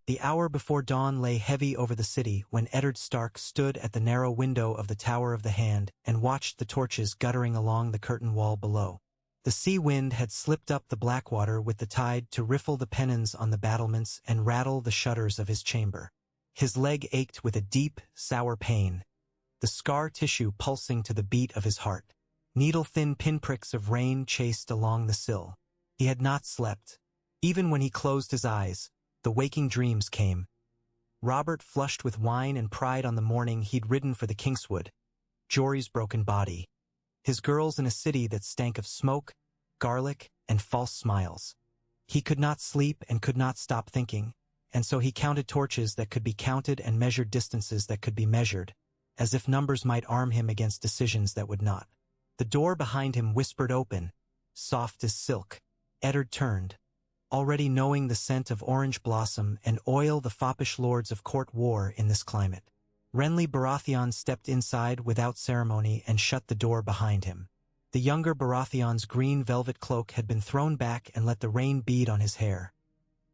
The hour before dawn lay heavy over the city when Eddard Stark stood at the narrow window of the Tower of the Hand and watched the torches guttering along the curtain wall below. The sea wind had slipped up the Blackwater with the tide to riffle the pennons on the battlements and rattle the shutters of his chamber. His leg ached with a deep, sour pain, the scar tissue pulsing to the beat of his heart. Needle-thin pinpricks of rain chased along the sill. He had not slept. Even when he closed his eyes, the waking dreams came. Robert flushed with wine and pride on the morning he'd ridden for the Kingswood, Jory's broken body. His girls in a city that stank of smoke, garlic, and false smiles. He could not sleep and could not stop thinking, and so he counted torches that could be counted and measured distances that could be measured, as if numbers might arm him against decisions that would not. The door behind him whispered open, soft as silk. Eddard turned, already knowing the scent of orange blossom and oil the foppish lords of court wore in this climate. Renly Baratheon stepped inside without ceremony and shut the door behind him. The younger Baratheon's green velvet cloak had been thrown back and let the rain bead on his hair.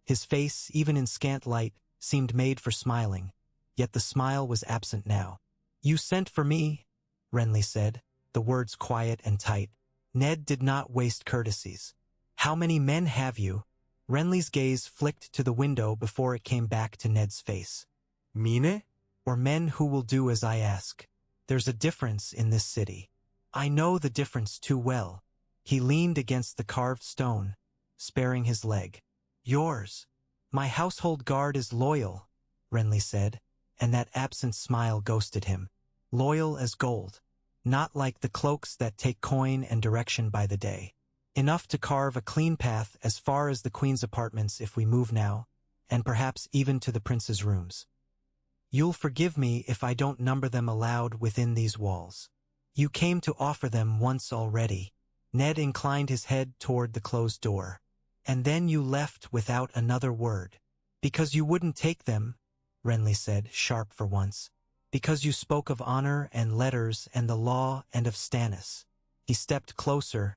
His face, even in scant light, seemed made for smiling, yet the smile was absent now. "You sent for me," Renly said, the words quiet and tight. Ned did not waste courtesies. "How many men have you?" Renly's gaze flicked to the window before it came back to Ned's face. "Mine? Or men who will do as I ask. There's a difference in this city. I know the difference too well." He leaned against the carved stone, sparing his leg. "Yours. My household guard is loyal," Renly said, and that absent smile ghosted him. "Loyal as gold. Not like the cloaks that take coin and direction by the day. Enough to carve a clean path as far as the Queen's apartments if we move now, and perhaps even to the Prince's rooms. You'll forgive me if I don't number them aloud within these walls. You came to offer them once already." Ned inclined his head toward the closed door. "And then you left without another word. Because you wouldn't take them," Renly said, sharp for once. "Because you spoke of honor and letters and the law and of Stannis." He stepped closer,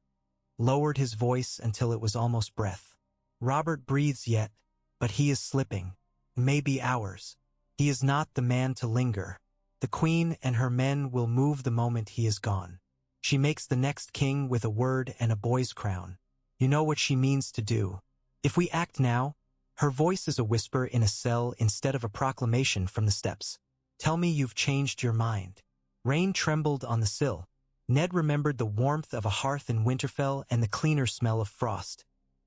lowered his voice until it was almost breath. "Robert breathes yet, but he is slipping. Maybe hours. He is not the man to linger. The Queen and her men will move the moment he is gone. She makes the next king with a word and a boy's crown. You know what she means to do. If we act now," her voice is a whisper in a cell instead of a proclamation from the steps. "Tell me you've changed your mind." Rain trembled on the sill. Ned remembered the warmth of a hearth in Winterfell and the cleaner smell of frost,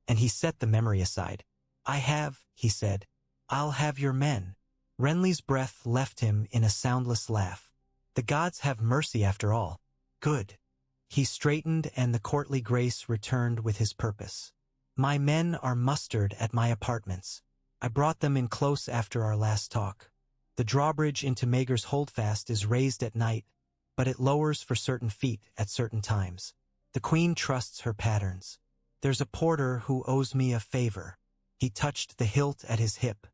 and he set the memory aside. "I have," he said. "I'll have your men." Renly's breath left him in a soundless laugh. "The gods have mercy after all. Good." He straightened and the courtly grace returned with his purpose. "My men are mustered at my apartments. I brought them in close after our last talk. The drawbridge into Maegor's Holdfast is raised at night, but it lowers for certain feet at certain times. The Queen trusts her patterns. There's a porter who owes me a favor." He touched the hilt at his hip.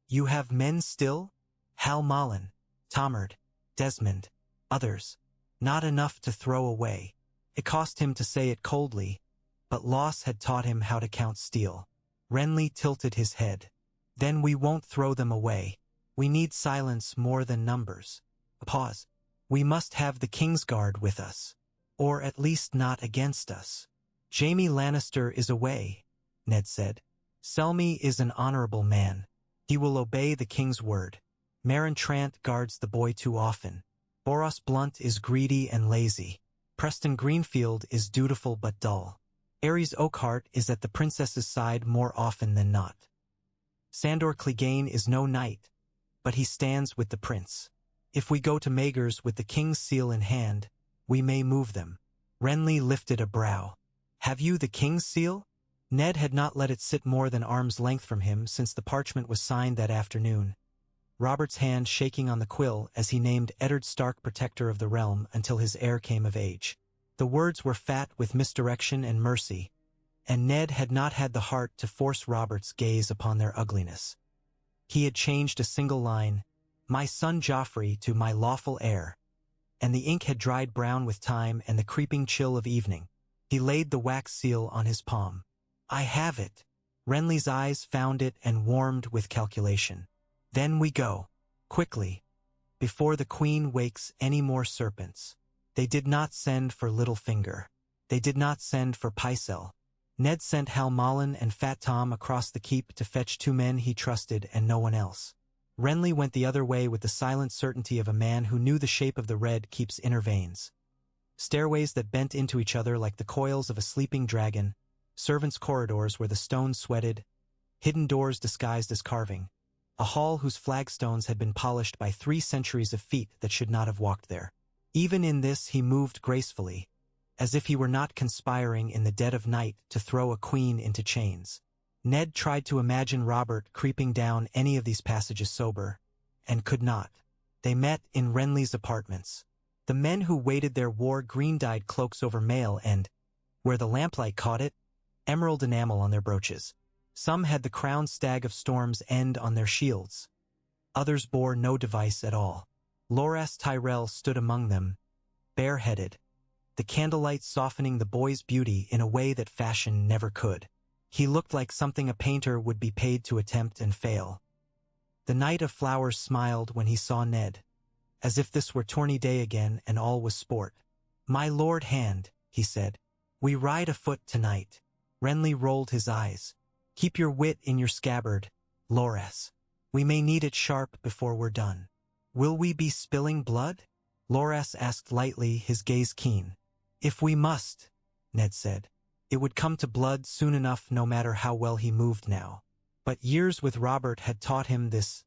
"You have men still? Hal Malin, Tomard, Desmond, others. Not enough to throw away." It cost him to say it coldly, but loss had taught him how to count steel. Renly tilted his head. "Then we won't throw them away. We need silence more than numbers." A pause. "We must have the Kingsguard with us. Or at least not against us." "Jaime Lannister is away," Ned said. "Selmy is an honorable man. He will obey the king's word. Meryn Trant guards the boy too often. Boros Blunt is greedy and lazy. Preston Greenfield is dutiful but dull. Aerys Oakhart is at the princess's side more often than not. Sandor Clegane is no knight, but he stands with the prince. If we go to Maegor's with the king's seal in hand, we may move them." Renly lifted a brow. "Have you the king's seal?" Ned had not let it sit more than arm's length from him since the parchment was signed that afternoon, Robert's hand shaking on the quill as he named Eddard Stark Protector of the Realm until his heir came of age. The words were fat with misdirection and mercy, and Ned had not had the heart to force Robert's gaze upon their ugliness. He had changed a single line, "My son Joffrey," to "my lawful heir," and the ink had dried brown with time and the creeping chill of evening. He laid the wax seal on his palm. "I have it," Renly's eyes found it and warmed with calculation. Then we go. Quickly. Before the queen wakes any more serpents. They did not send for Littlefinger. They did not send for Pycelle. Ned sent Hal Mullen and Fat Tom across the keep to fetch 2 men he trusted and no one else. Renly went the other way with the silent certainty of a man who knew the shape of the red keep's inner veins. Stairways that bent into each other like the coils of a sleeping dragon, servants' corridors where the stones sweated, hidden doors disguised as carving, a hall whose flagstones had been polished by 3 centuries of feet that should not have walked there. Even in this he moved gracefully, as if he were not conspiring in the dead of night to throw a queen into chains. Ned tried to imagine Robert creeping down any of these passages sober, and could not. They met in Renly's apartments. The men who waited there wore green-dyed cloaks over mail and, where the lamplight caught it, emerald enamel on their brooches. Some had the crowned stag of Storm's End on their shields. Others bore no device at all. Loras Tyrell stood among them, bareheaded, the candlelight softening the boy's beauty in a way that fashion never could. He looked like something a painter would be paid to attempt and fail. The Knight of Flowers smiled when he saw Ned, as if this were tourney day again and all was sport. "My Lord Hand," he said, "we ride afoot tonight." Renly rolled his eyes. "Keep your wit in your scabbard, Loras. We may need it sharp before we're done." "Will we be spilling blood?" Loras asked lightly, his gaze keen. "If we must," Ned said. It would come to blood soon enough no matter how well he moved now. But years with Robert had taught him this.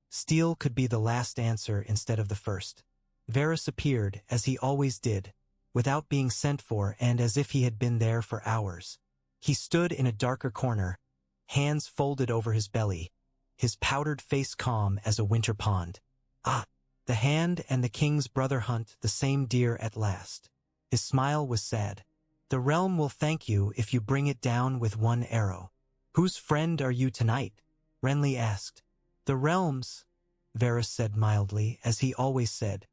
Steel could be the last answer instead of the first. Varys appeared, as he always did, without being sent for and as if he had been there for hours. He stood in a darker corner, hands folded over his belly, his powdered face calm as a winter pond. Ah, the Hand and the king's brother hunt the same deer at last. His smile was sad. "The realm will thank you if you bring it down with 1 arrow." "Whose friend are you tonight?" Renly asked. "The realm's," Varys said mildly, as he always said.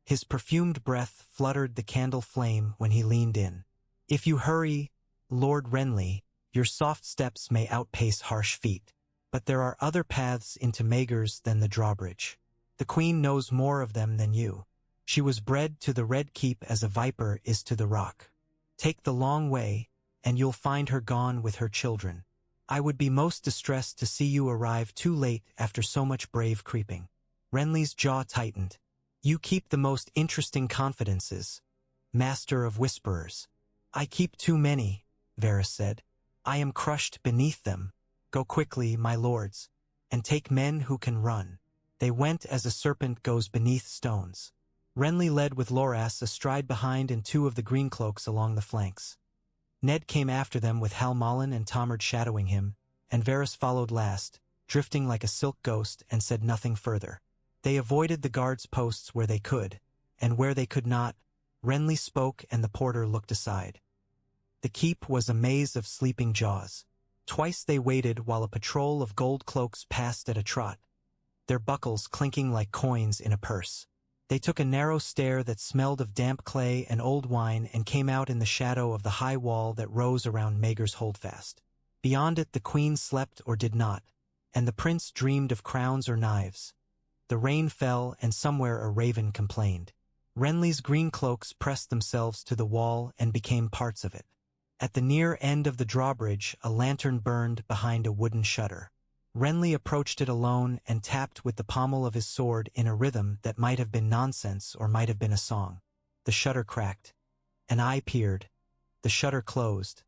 His perfumed breath fluttered the candle flame when he leaned in. "If you hurry, Lord Renly, your soft steps may outpace harsh feet. But there are other paths into Maegors than the drawbridge. The queen knows more of them than you. She was bred to the Red Keep as a viper is to the rock. Take the long way, and you'll find her gone with her children. I would be most distressed to see you arrive too late after so much brave creeping." Renly's jaw tightened. "You keep the most interesting confidences, Master of Whisperers." "I keep too many," Varys said. "I am crushed beneath them. Go quickly, my lords, and take men who can run." They went as a serpent goes beneath stones. Renly led with Loras astride behind and 2 of the greencloaks along the flanks. Ned came after them with Hal Mullen and Tomard shadowing him, and Varys followed last, drifting like a silk ghost, and said nothing further. They avoided the guards' posts where they could, and where they could not, Renly spoke and the porter looked aside. The keep was a maze of sleeping jaws. Twice they waited while a patrol of gold cloaks passed at a trot, their buckles clinking like coins in a purse. They took a narrow stair that smelled of damp clay and old wine and came out in the shadow of the high wall that rose around Maegor's Holdfast. Beyond it the queen slept or did not, and the prince dreamed of crowns or knives. The rain fell, and somewhere a raven complained. Renly's green cloaks pressed themselves to the wall and became parts of it. At the near end of the drawbridge a lantern burned behind a wooden shutter. Renly approached it alone and tapped with the pommel of his sword in a rhythm that might have been nonsense or might have been a song. The shutter cracked. An eye peered. The shutter closed.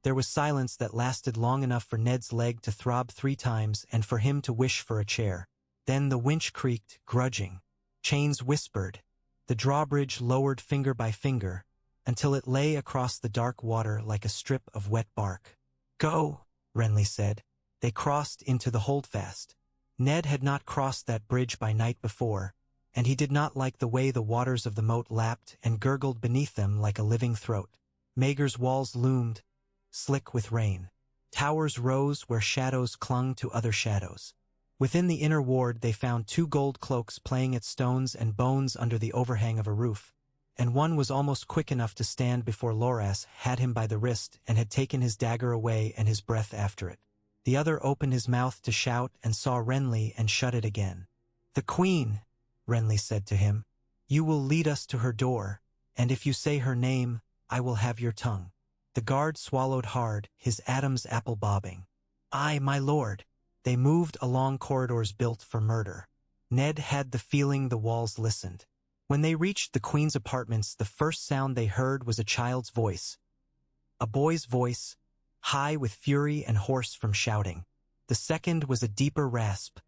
There was silence that lasted long enough for Ned's leg to throb 3 times and for him to wish for a chair. Then the winch creaked, grudging. Chains whispered. The drawbridge lowered finger by finger, until it lay across the dark water like a strip of wet bark. "Go," Renly said. They crossed into the Holdfast. Ned had not crossed that bridge by night before, and he did not like the way the waters of the moat lapped and gurgled beneath them like a living throat. Maegor's walls loomed, slick with rain. Towers rose where shadows clung to other shadows. Within the inner ward they found 2 gold cloaks playing at stones and bones under the overhang of a roof, and one was almost quick enough to stand before Loras had him by the wrist and had taken his dagger away and his breath after it. The other opened his mouth to shout and saw Renly and shut it again. "The Queen," Renly said to him. "You will lead us to her door, and if you say her name, I will have your tongue." The guard swallowed hard, his Adam's apple bobbing. "Aye, my lord." They moved along corridors built for murder. Ned had the feeling the walls listened. When they reached the Queen's apartments, the first sound they heard was a child's voice. A boy's voice, high with fury and hoarse from shouting. The second was a deeper rasp,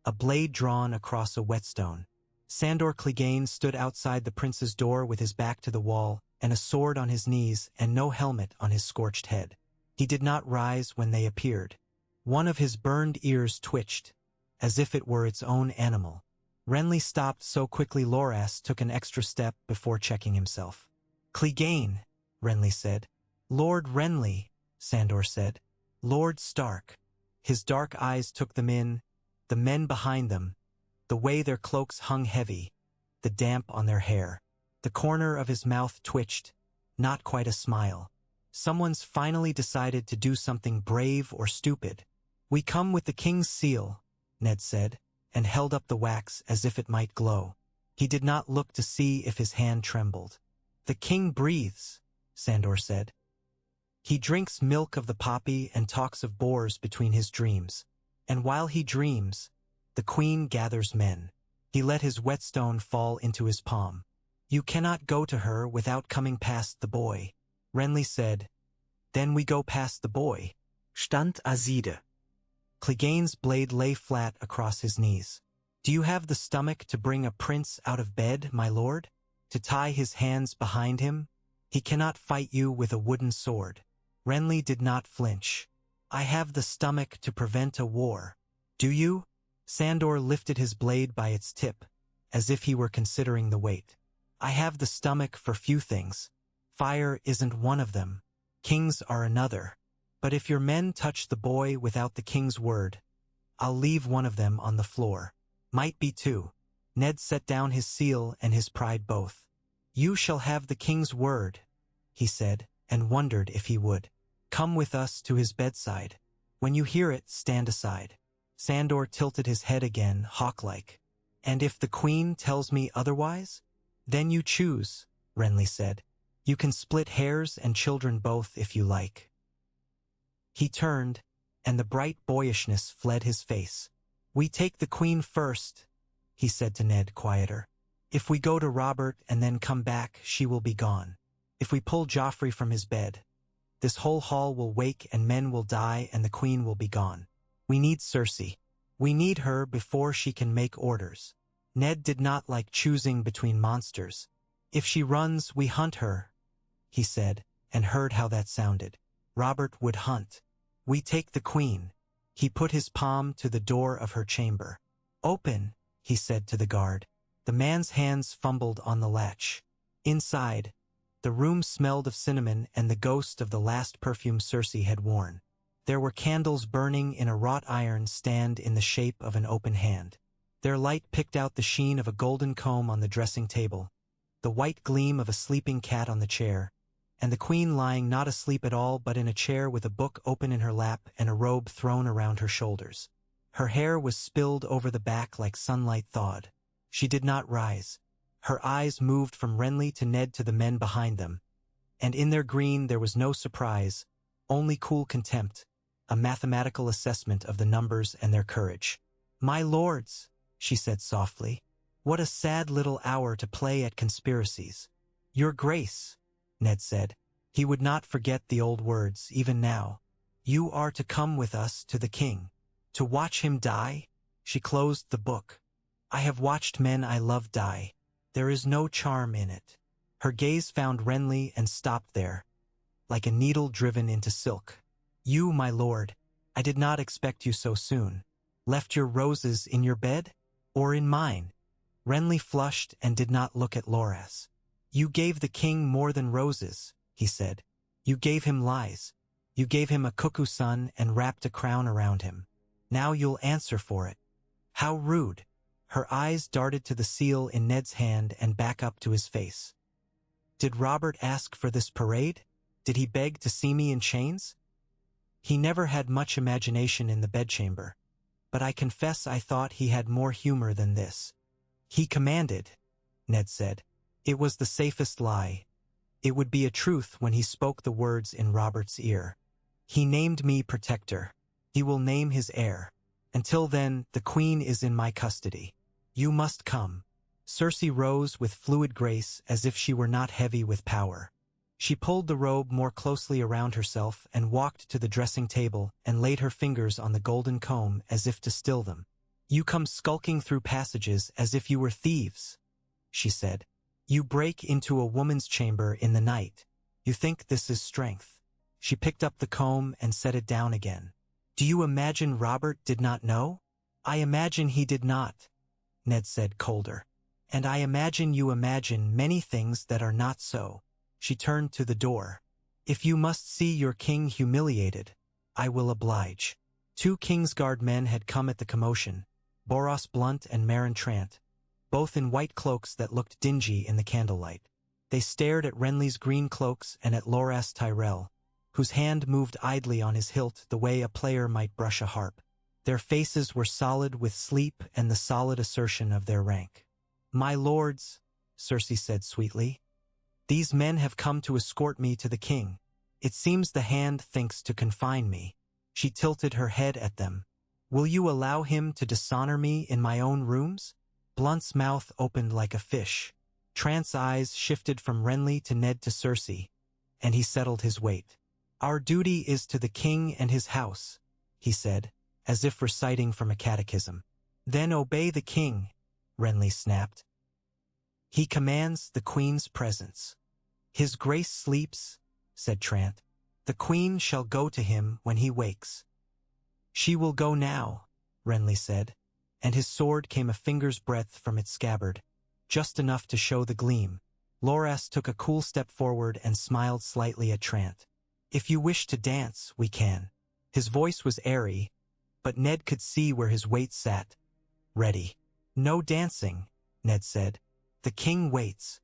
a blade drawn across a whetstone. Sandor Clegane stood outside the prince's door with his back to the wall, and a sword on his knees and no helmet on his scorched head. He did not rise when they appeared. One of his burned ears twitched, as if it were its own animal. Renly stopped so quickly Loras took an extra step before checking himself. "Clegane," Renly said. "Lord Renly," Sandor said. "Lord Stark." His dark eyes took them in, the men behind them, the way their cloaks hung heavy, the damp on their hair. The corner of his mouth twitched, not quite a smile. Someone's finally decided to do something brave or stupid. "We come with the king's seal," Ned said, and held up the wax as if it might glow. He did not look to see if his hand trembled. "The king breathes," Sandor said. "He drinks milk of the poppy and talks of boars between his dreams. And while he dreams, the queen gathers men." He let his whetstone fall into his palm. "You cannot go to her without coming past the boy," Renly said. "Then we go past the boy." Stand Azide. Clegane's blade lay flat across his knees. "Do you have the stomach to bring a prince out of bed, my lord? To tie his hands behind him? He cannot fight you with a wooden sword." Renly did not flinch. "I have the stomach to prevent a war." "Do you?" Sandor lifted his blade by its tip, as if he were considering the weight. "I have the stomach for few things. Fire isn't one of them. Kings are another. But if your men touch the boy without the king's word, I'll leave one of them on the floor. Might be two." Ned set down his seal and his pride both. "You shall have the king's word," he said, and wondered if he would. "Come with us to his bedside. When you hear it, stand aside." Sandor tilted his head again, hawk-like. "And if the queen tells me otherwise?" "Then you choose," Renly said. "You can split hairs and children both if you like." He turned, and the bright boyishness fled his face. "We take the queen first," he said to Ned, quieter. "If we go to Robert and then come back, she will be gone. If we pull Joffrey from his bed, this whole hall will wake and men will die and the queen will be gone. We need Cersei. We need her before she can make orders." Ned did not like choosing between monsters. "If she runs, we hunt her," he said, and heard how that sounded. Robert would hunt. "We take the queen." He put his palm to the door of her chamber. "Open," he said to the guard. The man's hands fumbled on the latch. Inside, the room smelled of cinnamon and the ghost of the last perfume Cersei had worn. There were candles burning in a wrought iron stand in the shape of an open hand. Their light picked out the sheen of a golden comb on the dressing table, the white gleam of a sleeping cat on the chair, and the queen lying not asleep at all but in a chair with a book open in her lap and a robe thrown around her shoulders. Her hair was spilled over the back like sunlight thawed. She did not rise. Her eyes moved from Renly to Ned to the men behind them, and in their green there was no surprise, only cool contempt, a mathematical assessment of the numbers and their courage. "My lords," she said softly, "what a sad little hour to play at conspiracies." "Your Grace," Ned said. He would not forget the old words, even now. "You are to come with us to the king. To watch him die?" She closed the book. "I have watched men I love die. There is no charm in it." Her gaze found Renly and stopped there, like a needle driven into silk. "You, my lord, I did not expect you so soon. Left your roses in your bed? Or in mine?" Renly flushed and did not look at Loras. "You gave the king more than roses," he said. "You gave him lies. You gave him a cuckoo son and wrapped a crown around him. Now you'll answer for it." "How rude." Her eyes darted to the seal in Ned's hand and back up to his face. Did Robert ask for this parade? Did he beg to see me in chains? He never had much imagination in the bedchamber, but I confess I thought he had more humor than this. He commanded, Ned said. It was the safest lie. It would be a truth when he spoke the words in Robert's ear. He named me protector. He will name his heir. Until then, the queen is in my custody. You must come. Cersei rose with fluid grace as if she were not heavy with power. She pulled the robe more closely around herself and walked to the dressing table and laid her fingers on the golden comb as if to still them. You come skulking through passages as if you were thieves, she said. You break into a woman's chamber in the night. You think this is strength. She picked up the comb and set it down again. Do you imagine Robert did not know? I imagine he did not, Ned said colder. And I imagine you imagine many things that are not so. She turned to the door. If you must see your king humiliated, I will oblige. 2 Kingsguard men had come at the commotion, Boros Blunt and Meryn Trant, both in white cloaks that looked dingy in the candlelight. They stared at Renly's green cloaks and at Loras Tyrell, whose hand moved idly on his hilt the way a player might brush a harp. Their faces were solid with sleep and the solid assertion of their rank. My lords, Cersei said sweetly, these men have come to escort me to the king. It seems the hand thinks to confine me. She tilted her head at them. Will you allow him to dishonor me in my own rooms? Blunt's mouth opened like a fish. Trant's eyes shifted from Renly to Ned to Cersei, and he settled his weight. Our duty is to the king and his house, he said, as if reciting from a catechism. Then obey the king, Renly snapped. He commands the queen's presence. His grace sleeps, said Trant. The queen shall go to him when he wakes. She will go now, Renly said, and his sword came a finger's breadth from its scabbard, just enough to show the gleam. Loras took a cool step forward and smiled slightly at Trant. If you wish to dance, we can. His voice was airy, but Ned could see where his weight sat. Ready. No dancing, Ned said. The king waits.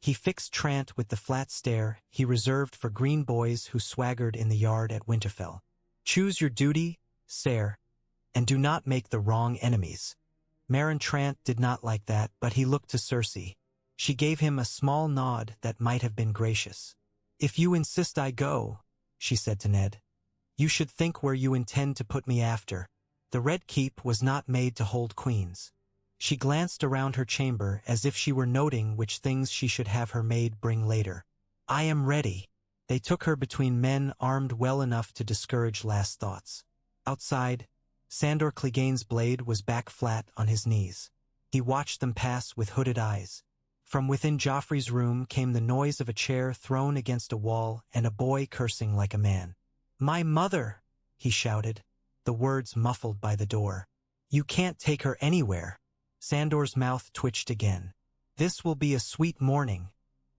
He fixed Trant with the flat stare he reserved for green boys who swaggered in the yard at Winterfell. Choose your duty, sire, and do not make the wrong enemies. Meryn Trant did not like that, but he looked to Cersei. She gave him a small nod that might have been gracious. If you insist I go, she said to Ned. You should think where you intend to put me after. The Red Keep was not made to hold queens. She glanced around her chamber as if she were noting which things she should have her maid bring later. I am ready. They took her between men armed well enough to discourage last thoughts. Outside, Sandor Clegane's blade was back flat on his knees. He watched them pass with hooded eyes. From within Joffrey's room came the noise of a chair thrown against a wall and a boy cursing like a man. My mother, he shouted, the words muffled by the door. You can't take her anywhere. Sandor's mouth twitched again. This will be a sweet morning,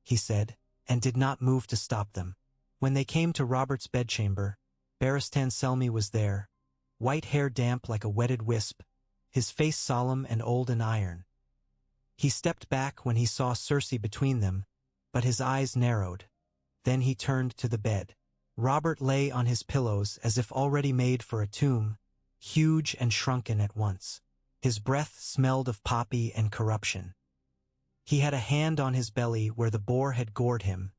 he said, and did not move to stop them. When they came to Robert's bedchamber, Barristan Selmy was there, white hair damp like a wetted wisp, his face solemn and old and iron. He stepped back when he saw Cersei between them, but his eyes narrowed. Then he turned to the bed. Robert lay on his pillows as if already made for a tomb, huge and shrunken at once. His breath smelled of poppy and corruption. He had a hand on his belly where the boar had gored him,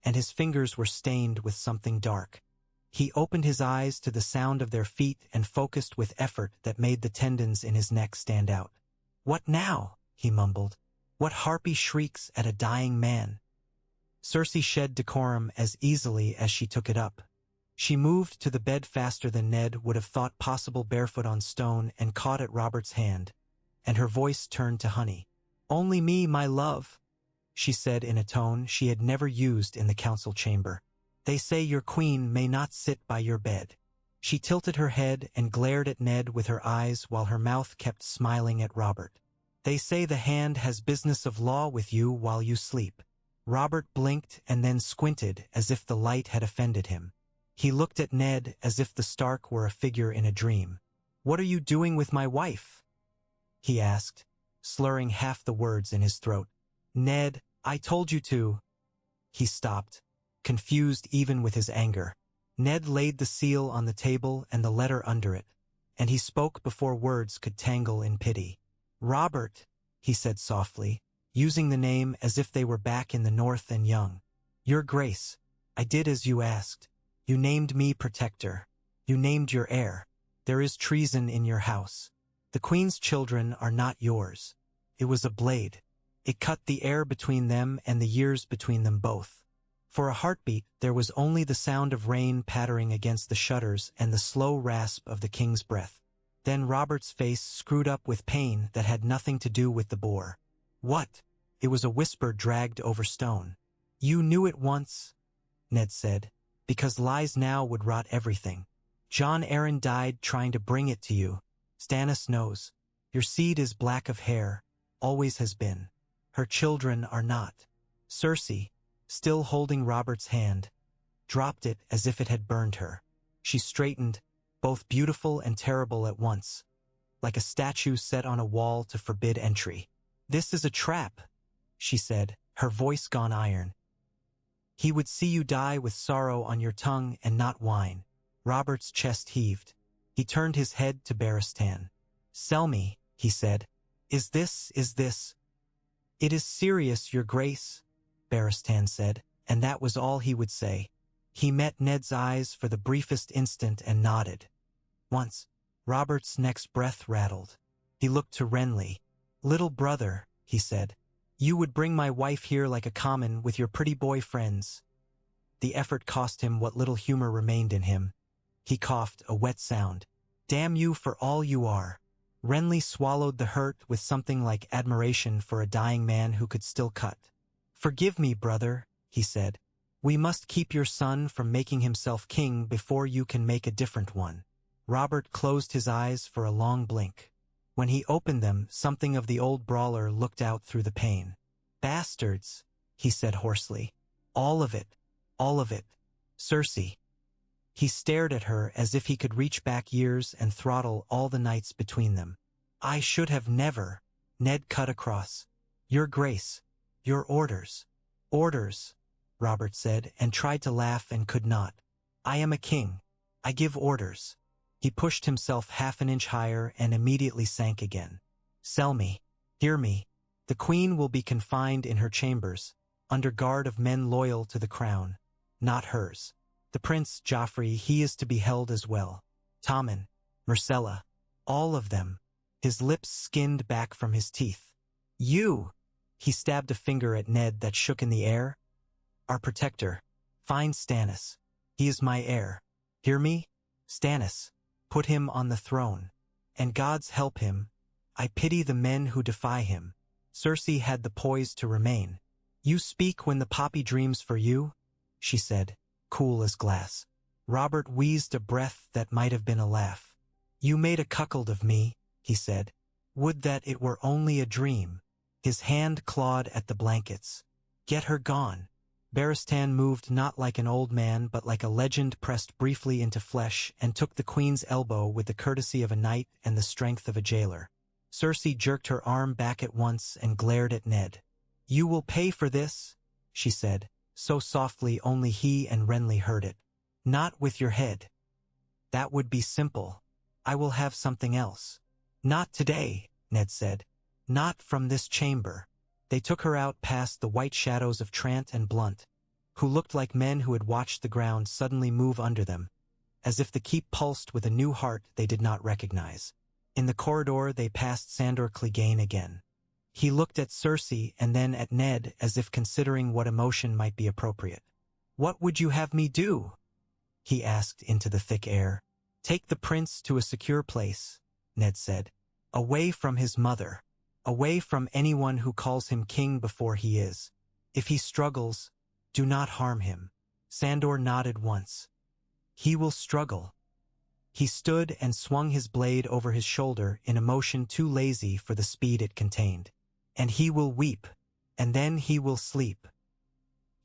and his fingers were stained with something dark. He opened his eyes to the sound of their feet and focused with effort that made the tendons in his neck stand out. What now? He mumbled. What harpy shrieks at a dying man? Cersei shed decorum as easily as she took it up. She moved to the bed faster than Ned would have thought possible barefoot on stone and caught at Robert's hand, and her voice turned to honey. Only me, my love, she said in a tone she had never used in the council chamber. They say your queen may not sit by your bed. She tilted her head and glared at Ned with her eyes while her mouth kept smiling at Robert. They say the hand has business of law with you while you sleep. Robert blinked and then squinted as if the light had offended him. He looked at Ned as if the Stark were a figure in a dream. What are you doing with my wife? He asked, slurring half the words in his throat. Ned, I told you to. He stopped, confused even with his anger. Ned laid the seal on the table and the letter under it, and he spoke before words could tangle in pity. "Robert," he said softly, using the name as if they were back in the north and young. "Your Grace, I did as you asked. You named me protector. You named your heir. There is treason in your house. The Queen's children are not yours. It was a blade. It cut the air between them and the years between them both. For a heartbeat, there was only the sound of rain pattering against the shutters and the slow rasp of the king's breath. Then Robert's face screwed up with pain that had nothing to do with the bore. "What?" It was a whisper dragged over stone. "You knew it once," Ned said, "because lies now would rot everything. Jon Arryn died trying to bring it to you. Stannis knows. Your seed is black of hair, always has been. Her children are not." Cersei, still holding Robert's hand, dropped it as if it had burned her. She straightened, both beautiful and terrible at once, like a statue set on a wall to forbid entry. "This is a trap," she said, her voice gone iron. "He would see you die with sorrow on your tongue and not wine." Robert's chest heaved. He turned his head to Barristan. "Sell me," he said. Is this? "It is serious, your Grace," Barristan said, and that was all he would say. He met Ned's eyes for the briefest instant and nodded. Once, Robert's next breath rattled. He looked to Renly. "Little brother," he said, "you would bring my wife here like a common with your pretty boy friends." The effort cost him what little humor remained in him. He coughed, a wet sound. "Damn you for all you are." Renly swallowed the hurt with something like admiration for a dying man who could still cut. "Forgive me, brother," he said. "We must keep your son from making himself king before you can make a different one." Robert closed his eyes for a long blink. When he opened them, something of the old brawler looked out through the pane. "Bastards," he said hoarsely. All of it. Cersei." He stared at her as if he could reach back years and throttle all the nights between them. "I should have never," Ned cut across. "Your Grace. Your orders." "Orders," Robert said, and tried to laugh and could not. "I am a king. I give orders." He pushed himself half an inch higher and immediately sank again. "Sell me. Hear me. The Queen will be confined in her chambers, under guard of men loyal to the crown, not hers. The Prince, Joffrey, he is to be held as well. Tommen, Myrcella, all of them." His lips skinned back from his teeth. "You!" He stabbed a finger at Ned that shook in the air. "Our protector. Find Stannis. He is my heir. Hear me? Stannis. Put him on the throne. And God's help him. I pity the men who defy him." Cersei had the poise to remain. "You speak when the poppy dreams for you," she said, cool as glass. Robert wheezed a breath that might have been a laugh. "You made a cuckold of me," he said. "Would that it were only a dream." His hand clawed at the blankets. "Get her gone." Barristan moved not like an old man but like a legend pressed briefly into flesh and took the Queen's elbow with the courtesy of a knight and the strength of a jailer. Cersei jerked her arm back at once and glared at Ned. "You will pay for this," she said, so softly only he and Renly heard it. "Not with your head. That would be simple. I will have something else." "Not today," Ned said. "Not from this chamber." They took her out past the white shadows of Trant and Blunt, who looked like men who had watched the ground suddenly move under them, as if the keep pulsed with a new heart they did not recognize. In the corridor they passed Sandor Clegane again. He looked at Cersei and then at Ned as if considering what emotion might be appropriate. "What would you have me do?" he asked into the thick air. "Take the prince to a secure place," Ned said. "Away from his mother. Away from anyone who calls him king before he is. If he struggles, do not harm him." Sandor nodded once. "He will struggle." He stood and swung his blade over his shoulder in a motion too lazy for the speed it contained. "And he will weep, and then he will sleep."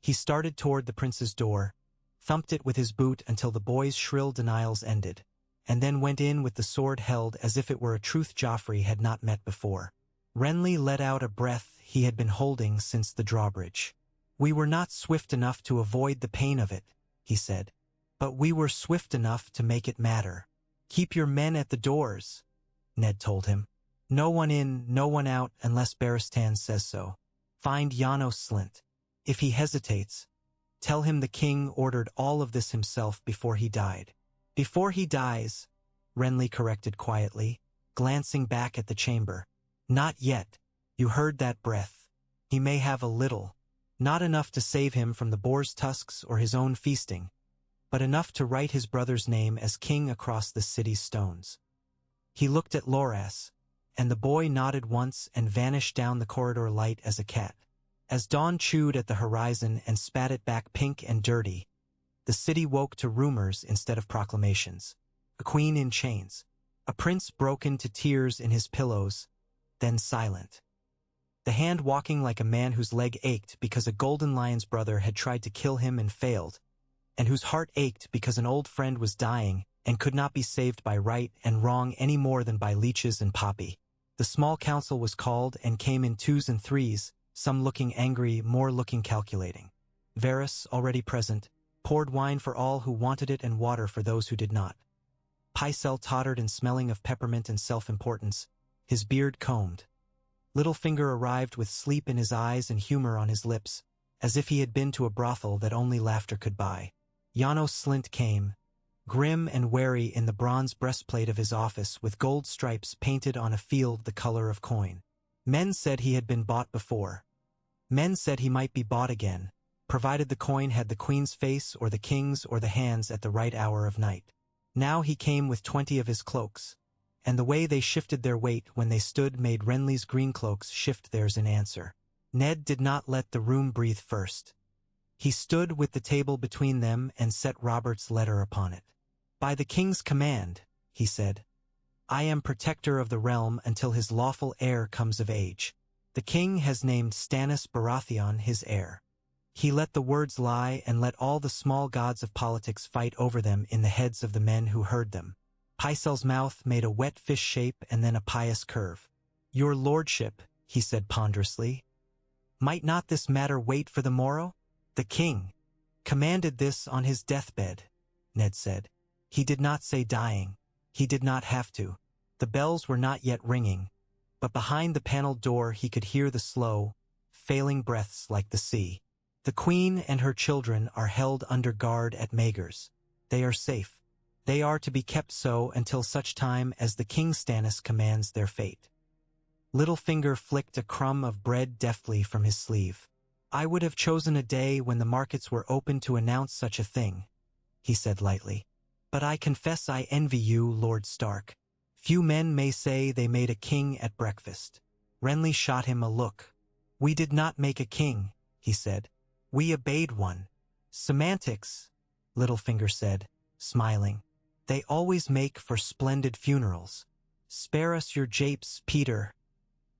He started toward the prince's door, thumped it with his boot until the boy's shrill denials ended, and then went in with the sword held as if it were a truth Joffrey had not met before. Renly let out a breath he had been holding since the drawbridge. We were not swift enough to avoid the pain of it, he said. But we were swift enough to make it matter. Keep your men at the doors, Ned told him. No one in, no one out unless Barristan says so. Find Janos Slynt. If he hesitates, tell him the king ordered all of this himself before he died. Before he dies, Renly corrected quietly, glancing back at the chamber. Not yet. You heard that breath. He may have a little. Not enough to save him from the boar's tusks or his own feasting, but enough to write his brother's name as king across the city's stones. He looked at Loras, and the boy nodded once and vanished down the corridor light as a cat. As dawn chewed at the horizon and spat it back pink and dirty, the city woke to rumors instead of proclamations. A queen in chains. A prince broken to tears in his pillows, then silent. The hand walking like a man whose leg ached because a golden lion's brother had tried to kill him and failed, and whose heart ached because an old friend was dying and could not be saved by right and wrong any more than by leeches and poppy. The small council was called and came in twos and threes, some looking angry, more looking calculating. Varys, already present, poured wine for all who wanted it and water for those who did not. Pycelle tottered and smelling of peppermint and self-importance, his beard combed. Littlefinger arrived with sleep in his eyes and humor on his lips, as if he had been to a brothel that only laughter could buy. Janos Slynt came, grim and wary in the bronze breastplate of his office with gold stripes painted on a field the color of coin. Men said he had been bought before. Men said he might be bought again, provided the coin had the queen's face or the king's or the hands at the right hour of night. Now he came with 20 of his cloaks, and the way they shifted their weight when they stood made Renly's green cloaks shift theirs in answer. Ned did not let the room breathe first. He stood with the table between them and set Robert's letter upon it. By the king's command, he said, I am protector of the realm until his lawful heir comes of age. The king has named Stannis Baratheon his heir. He let the words lie and let all the small gods of politics fight over them in the heads of the men who heard them. Pycelle's mouth made a wet fish shape and then a pious curve. Your lordship, he said ponderously, might not this matter wait for the morrow? The king commanded this on his deathbed, Ned said. He did not say dying. He did not have to. The bells were not yet ringing, but behind the paneled door he could hear the slow, failing breaths like the sea. The queen and her children are held under guard at Maegor's. They are safe. They are to be kept so until such time as the King Stannis commands their fate. Littlefinger flicked a crumb of bread deftly from his sleeve. I would have chosen a day when the markets were open to announce such a thing, he said lightly. But I confess I envy you, Lord Stark. Few men may say they made a king at breakfast. Renly shot him a look. We did not make a king, he said. We obeyed one. Semantics, Littlefinger said, smiling. They always make for splendid funerals. Spare us your japes, Peter,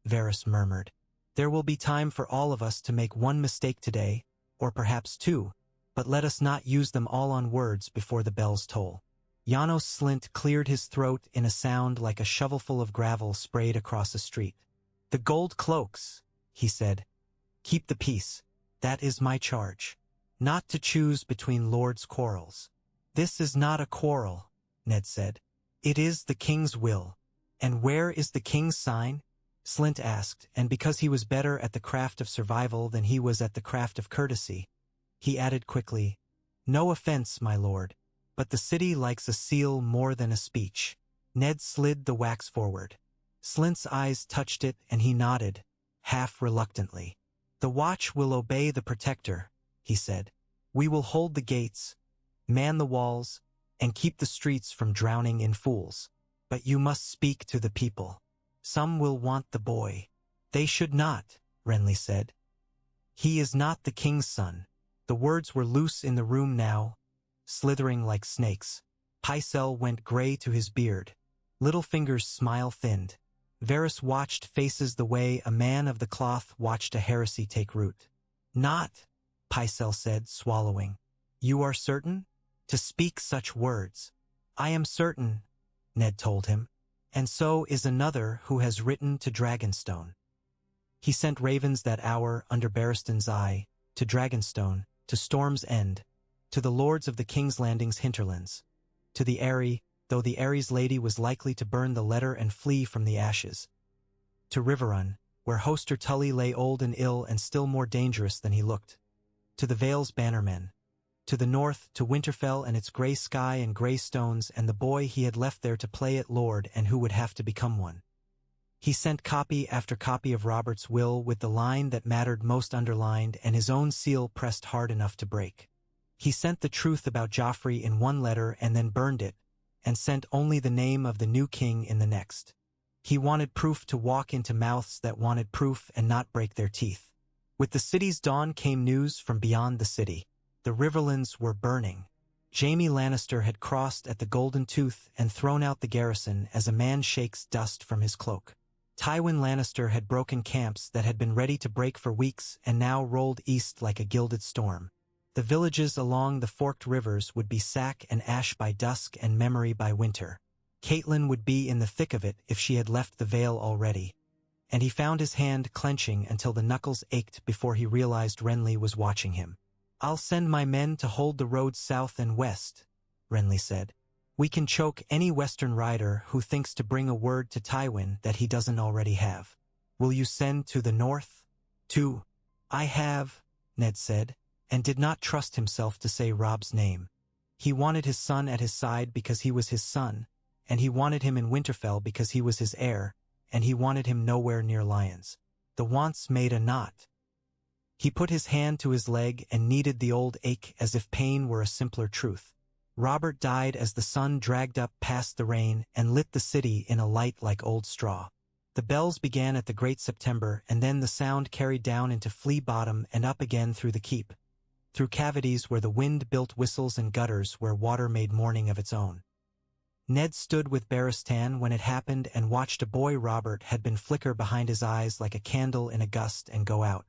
Varys murmured. There will be time for all of us to make one mistake today, or perhaps two, but let us not use them all on words before the bells toll. Janos Slynt cleared his throat in a sound like a shovelful of gravel sprayed across a street. The gold cloaks, he said. Keep the peace. That is my charge. Not to choose between lords' quarrels. This is not a quarrel, Ned said. It is the king's will. And where is the king's sign? Slynt asked, and because he was better at the craft of survival than he was at the craft of courtesy, he added quickly, No offense, my lord, but the city likes a seal more than a speech. Ned slid the wax forward. Slynt's eyes touched it and he nodded, half reluctantly. The watch will obey the protector, he said. We will hold the gates, man the walls, and keep the streets from drowning in fools. But you must speak to the people. Some will want the boy. They should not, Renly said. He is not the king's son. The words were loose in the room now, slithering like snakes. Pycelle went gray to his beard. Littlefinger's smile thinned. Varys watched faces the way a man of the cloth watched a heresy take root. Not, Pycelle said, swallowing. You are certain? To speak such words. I am certain, Ned told him. And so is another who has written to Dragonstone. He sent ravens that hour under Barristan's eye, to Dragonstone, to Storm's End, to the lords of the King's Landing's hinterlands, to the Eyrie, though the Aerie's lady was likely to burn the letter and flee from the ashes, to Riverrun, where Hoster Tully lay old and ill and still more dangerous than he looked, to the Vale's bannermen, to the north, to Winterfell and its grey sky and grey stones and the boy he had left there to play at lord and who would have to become one. He sent copy after copy of Robert's will with the line that mattered most underlined and his own seal pressed hard enough to break. He sent the truth about Joffrey in one letter and then burned it, and sent only the name of the new king in the next. He wanted proof to walk into mouths that wanted proof and not break their teeth. With the city's dawn came news from beyond the city. The Riverlands were burning. Jaime Lannister had crossed at the Golden Tooth and thrown out the garrison as a man shakes dust from his cloak. Tywin Lannister had broken camps that had been ready to break for weeks and now rolled east like a gilded storm. The villages along the forked rivers would be sack and ash by dusk and memory by winter. Catelyn would be in the thick of it if she had left the Vale already. And he found his hand clenching until the knuckles ached before he realized Renly was watching him. "I'll send my men to hold the roads south and west," Renly said. "We can choke any western rider who thinks to bring a word to Tywin that he doesn't already have. Will you send to the north?" "I have," Ned said, and did not trust himself to say Robb's name. He wanted his son at his side because he was his son, and he wanted him in Winterfell because he was his heir, and he wanted him nowhere near lions. The wants made a knot. He put his hand to his leg and kneaded the old ache as if pain were a simpler truth. Robert died as the sun dragged up past the rain and lit the city in a light like old straw. The bells began at the Great September, and then the sound carried down into Flea Bottom and up again through the keep, through cavities where the wind built whistles and gutters where water made mourning of its own. Ned stood with Barristan when it happened and watched a boy Robert had been flicker behind his eyes like a candle in a gust and go out.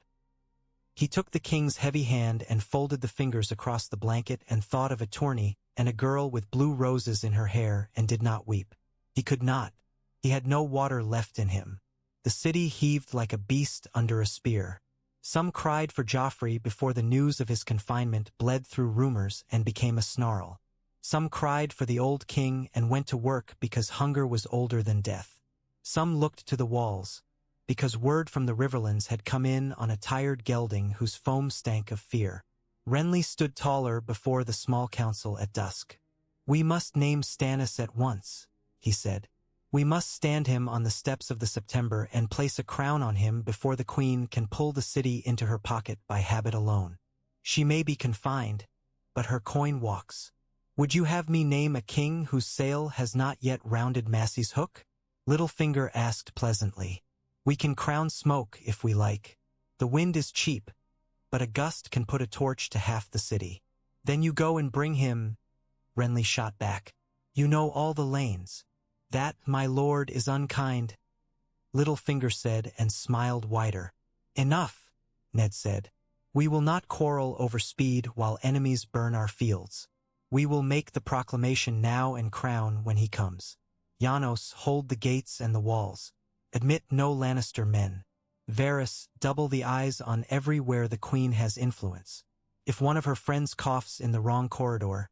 He took the king's heavy hand and folded the fingers across the blanket and thought of a tourney and a girl with blue roses in her hair and did not weep. He could not. He had no water left in him. The city heaved like a beast under a spear. Some cried for Joffrey before the news of his confinement bled through rumors and became a snarl. Some cried for the old king and went to work because hunger was older than death. Some looked to the walls, because word from the Riverlands had come in on a tired gelding whose foam stank of fear. Renly stood taller before the small council at dusk. "We must name Stannis at once," he said. "We must stand him on the steps of the September and place a crown on him before the queen can pull the city into her pocket by habit alone. She may be confined, but her coin walks. Would you have me name a king whose sail has not yet rounded Massey's hook?" Littlefinger asked pleasantly. "We can crown smoke if we like. The wind is cheap, but a gust can put a torch to half the city." "Then you go and bring him," Renly shot back. "You know all the lanes." "That, my lord, is unkind," Littlefinger said and smiled wider. "Enough," Ned said. "We will not quarrel over speed while enemies burn our fields. We will make the proclamation now and crown when he comes. Janos, hold the gates and the walls. Admit no Lannister men. Varys, double the eyes on everywhere the queen has influence. If one of her friends coughs in the wrong corridor,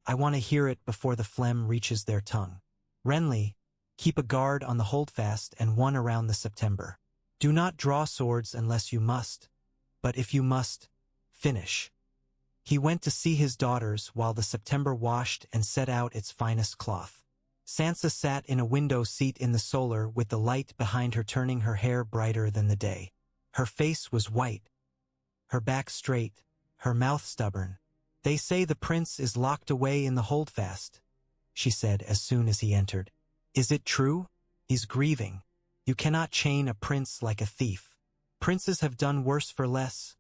I want to hear it before the phlegm reaches their tongue. Renly, keep a guard on the holdfast and one around the September. Do not draw swords unless you must, but if you must, finish." He went to see his daughters while the September washed and set out its finest cloth. Sansa sat in a window seat in the solar with the light behind her turning her hair brighter than the day. Her face was white, her back straight, her mouth stubborn. "They say the prince is locked away in the holdfast," she said as soon as he entered. "Is it true? He's grieving. You cannot chain a prince like a thief. Princes have done worse for less,"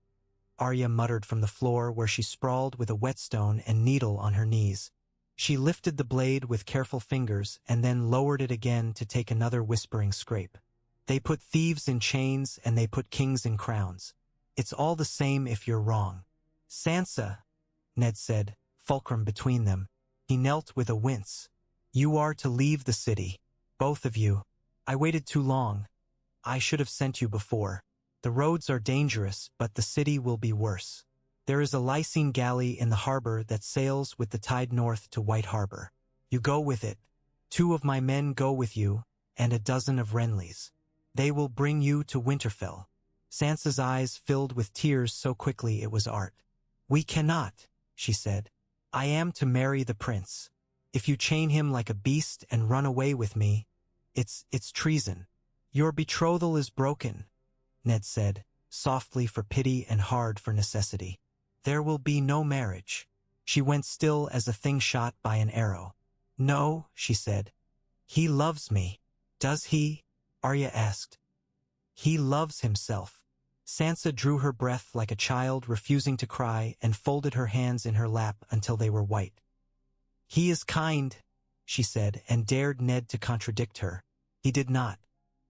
Arya muttered from the floor where she sprawled with a whetstone and needle on her knees. She lifted the blade with careful fingers and then lowered it again to take another whispering scrape. "They put thieves in chains and they put kings in crowns. It's all the same if you're wrong." "Sansa," Ned said, fulcrum between them. He knelt with a wince. "You are to leave the city. Both of you. I waited too long. I should have sent you before." The roads are dangerous, but the city will be worse. There is a Lysine galley in the harbor that sails with the tide north to White Harbor. You go with it. 2 of my men go with you, and a dozen of Renly's. They will bring you to Winterfell. Sansa's eyes filled with tears so quickly it was art. We cannot, she said. I am to marry the prince. If you chain him like a beast and run away with me, it's treason. Your betrothal is broken, Ned said, softly for pity and hard for necessity. There will be no marriage. She went still as a thing shot by an arrow. No, she said. He loves me. Does he? Arya asked. He loves himself. Sansa drew her breath like a child refusing to cry and folded her hands in her lap until they were white. He is kind, she said, and dared Ned to contradict her. He did not.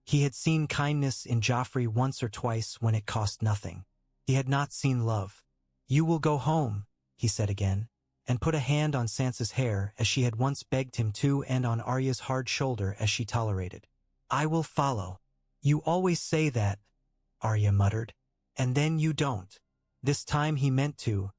He had seen kindness in Joffrey once or twice when it cost nothing. He had not seen love. You will go home, he said again, and put a hand on Sansa's hair as she had once begged him to and on Arya's hard shoulder as she tolerated. I will follow. You always say that, Arya muttered, and then you don't. This time he meant to,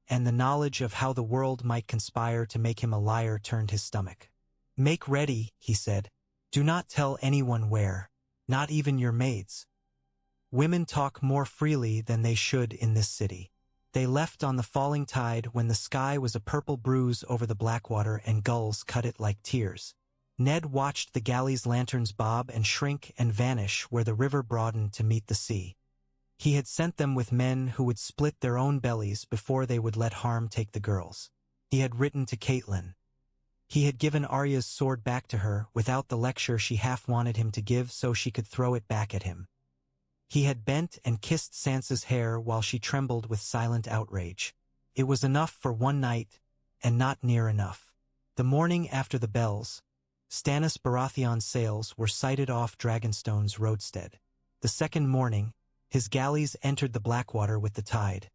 and the knowledge of how the world might conspire to make him a liar turned his stomach. Make ready, he said. Do not tell anyone where, not even your maids. Women talk more freely than they should in this city. They left on the falling tide when the sky was a purple bruise over the Blackwater and gulls cut it like tears. Ned watched the galley's lanterns bob and shrink and vanish where the river broadened to meet the sea. He had sent them with men who would split their own bellies before they would let harm take the girls. He had written to Catelyn. He had given Arya's sword back to her without the lecture she half wanted him to give so she could throw it back at him. He had bent and kissed Sansa's hair while she trembled with silent outrage. It was enough for one night, and not near enough. The morning after the bells, Stannis Baratheon's sails were sighted off Dragonstone's roadstead. The second morning, his galleys entered the Blackwater with the tide,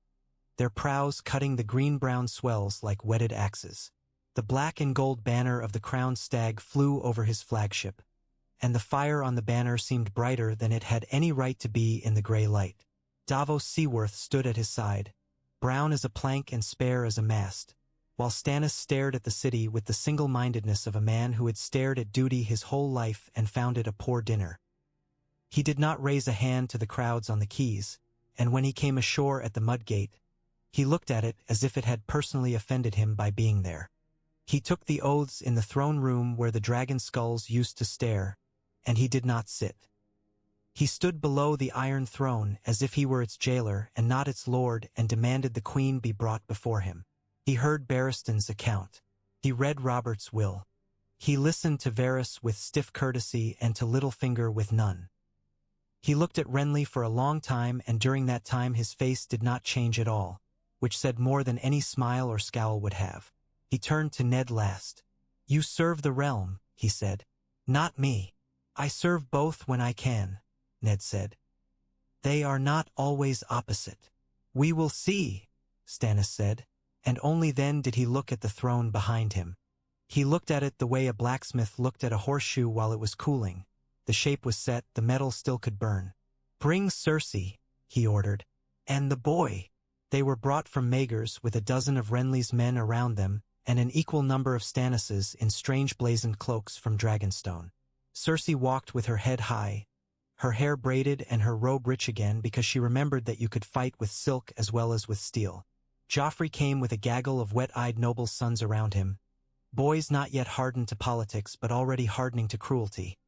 their prows cutting the green-brown swells like whetted axes. The black and gold banner of the crowned stag flew over his flagship, and the fire on the banner seemed brighter than it had any right to be in the gray light. Davos Seaworth stood at his side, brown as a plank and spare as a mast, while Stannis stared at the city with the single-mindedness of a man who had stared at duty his whole life and found it a poor dinner. He did not raise a hand to the crowds on the quays, and when he came ashore at the Mudgate, he looked at it as if it had personally offended him by being there. He took the oaths in the throne room where the dragon skulls used to stare, and he did not sit. He stood below the Iron Throne as if he were its jailer and not its lord and demanded the queen be brought before him. He heard Barristan's account. He read Robert's will. He listened to Varys with stiff courtesy and to Littlefinger with none. He looked at Renly for a long time, and during that time his face did not change at all, which said more than any smile or scowl would have. He turned to Ned last. You serve the realm, he said. Not me. I serve both when I can, Ned said. They are not always opposite. We will see, Stannis said, and only then did he look at the throne behind him. He looked at it the way a blacksmith looked at a horseshoe while it was cooling. The shape was set, the metal still could burn. Bring Cersei, he ordered. And the boy. They were brought from Maegor's with a dozen of Renly's men around them, and an equal number of Stannis's in strange blazoned cloaks from Dragonstone. Cersei walked with her head high, her hair braided and her robe rich again because she remembered that you could fight with silk as well as with steel. Joffrey came with a gaggle of wet-eyed noble sons around him, boys not yet hardened to politics but already hardening to cruelty.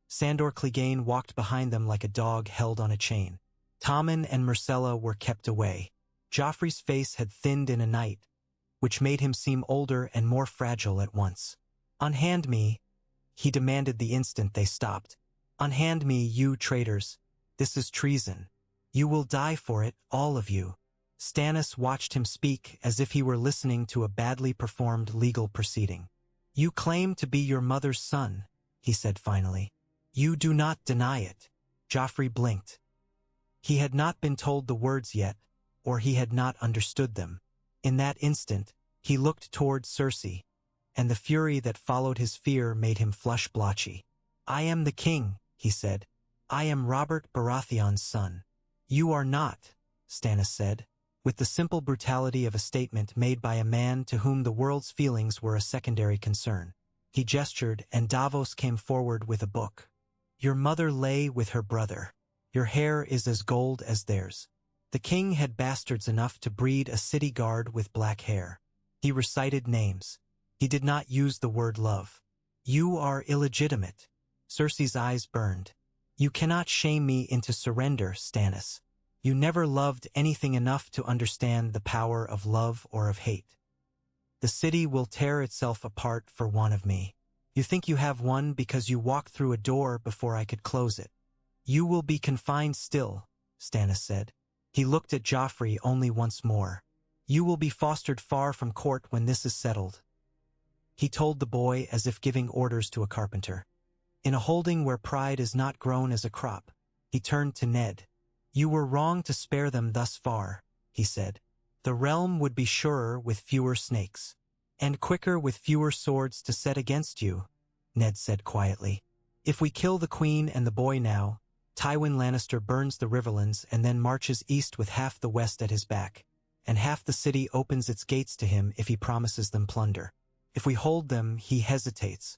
Sandor Clegane walked behind them like a dog held on a chain. Tommen and Myrcella were kept away. Joffrey's face had thinned in a night, which made him seem older and more fragile at once. Unhand me, he demanded the instant they stopped. Unhand me, you traitors. This is treason. You will die for it, all of you. Stannis watched him speak as if he were listening to a badly performed legal proceeding. You claim to be your mother's son, he said finally. You do not deny it. Joffrey blinked. He had not been told the words yet, or he had not understood them. In that instant, he looked toward Cersei, and the fury that followed his fear made him flush blotchy. I am the king, he said. I am Robert Baratheon's son. "You are not," Stannis said, with the simple brutality of a statement made by a man to whom the world's feelings were a secondary concern. He gestured, and Davos came forward with a book. "Your mother lay with her brother. Your hair is as gold as theirs." The king had bastards enough to breed a city guard with black hair. He recited names. He did not use the word love. "You are illegitimate." Cersei's eyes burned. "You cannot shame me into surrender, Stannis. You never loved anything enough to understand the power of love or of hate. The city will tear itself apart for one of me. You think you have one because you walked through a door before I could close it. You will be confined still," Stannis said. He looked at Joffrey only once more. "You will be fostered far from court when this is settled," he told the boy as if giving orders to a carpenter. "In a holding where pride is not grown as a crop." He turned to Ned. "You were wrong to spare them thus far," he said. "The realm would be surer with fewer snakes. And quicker with fewer swords to set against you," Ned said quietly. "If we kill the queen and the boy now, Tywin Lannister burns the Riverlands and then marches east with half the west at his back, and half the city opens its gates to him if he promises them plunder. If we hold them, he hesitates.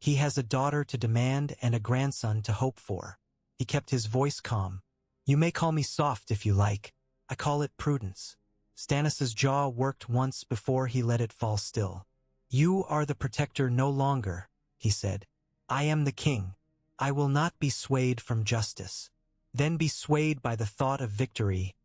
He has a daughter to demand and a grandson to hope for." He kept his voice calm. "You may call me soft if you like. I call it prudence." Stannis's jaw worked once before he let it fall still. "You are the protector no longer," he said. "I am the king. I will not be swayed from justice." "Then be swayed by the thought of victory,"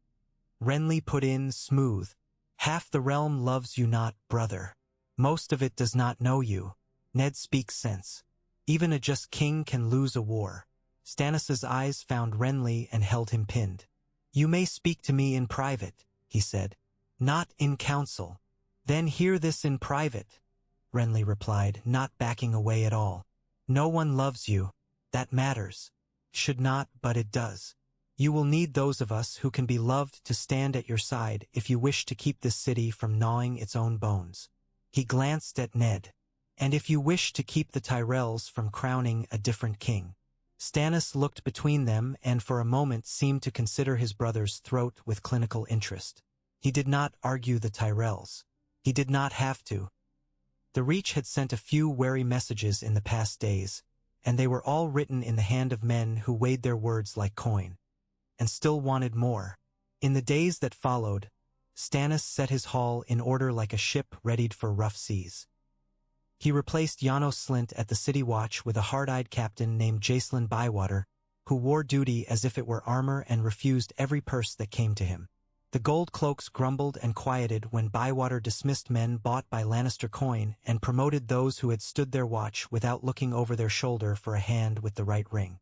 Renly put in, smooth. "Half the realm loves you not, brother. Most of it does not know you. Ned speaks sense. Even a just king can lose a war." Stannis's eyes found Renly and held him pinned. "You may speak to me in private," he said. "Not in council." "Then hear this in private," Renly replied, not backing away at all. "No one loves you. That matters. Should not, but it does. You will need those of us who can be loved to stand at your side if you wish to keep this city from gnawing its own bones." He glanced at Ned. "And if you wish to keep the Tyrells from crowning a different king." Stannis looked between them and for a moment seemed to consider his brother's throat with clinical interest. He did not argue the Tyrells. He did not have to. The Reach had sent a few wary messages in the past days, and they were all written in the hand of men who weighed their words like coin, and still wanted more. In the days that followed, Stannis set his haul in order like a ship readied for rough seas. He replaced Janos Slint at the city watch with a hard-eyed captain named Jacelyn Bywater, who wore duty as if it were armor and refused every purse that came to him. The gold cloaks grumbled and quieted when Bywater dismissed men bought by Lannister coin and promoted those who had stood their watch without looking over their shoulder for a hand with the right ring.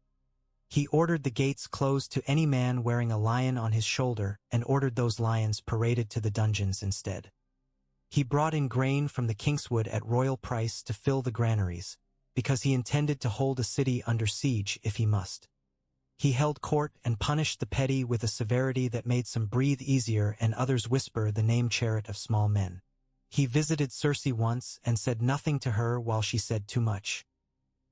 He ordered the gates closed to any man wearing a lion on his shoulder and ordered those lions paraded to the dungeons instead. He brought in grain from the Kingswood at royal price to fill the granaries, because he intended to hold a city under siege if he must. He held court and punished the petty with a severity that made some breathe easier and others whisper the name chariot of small men. He visited Cersei once and said nothing to her while she said too much.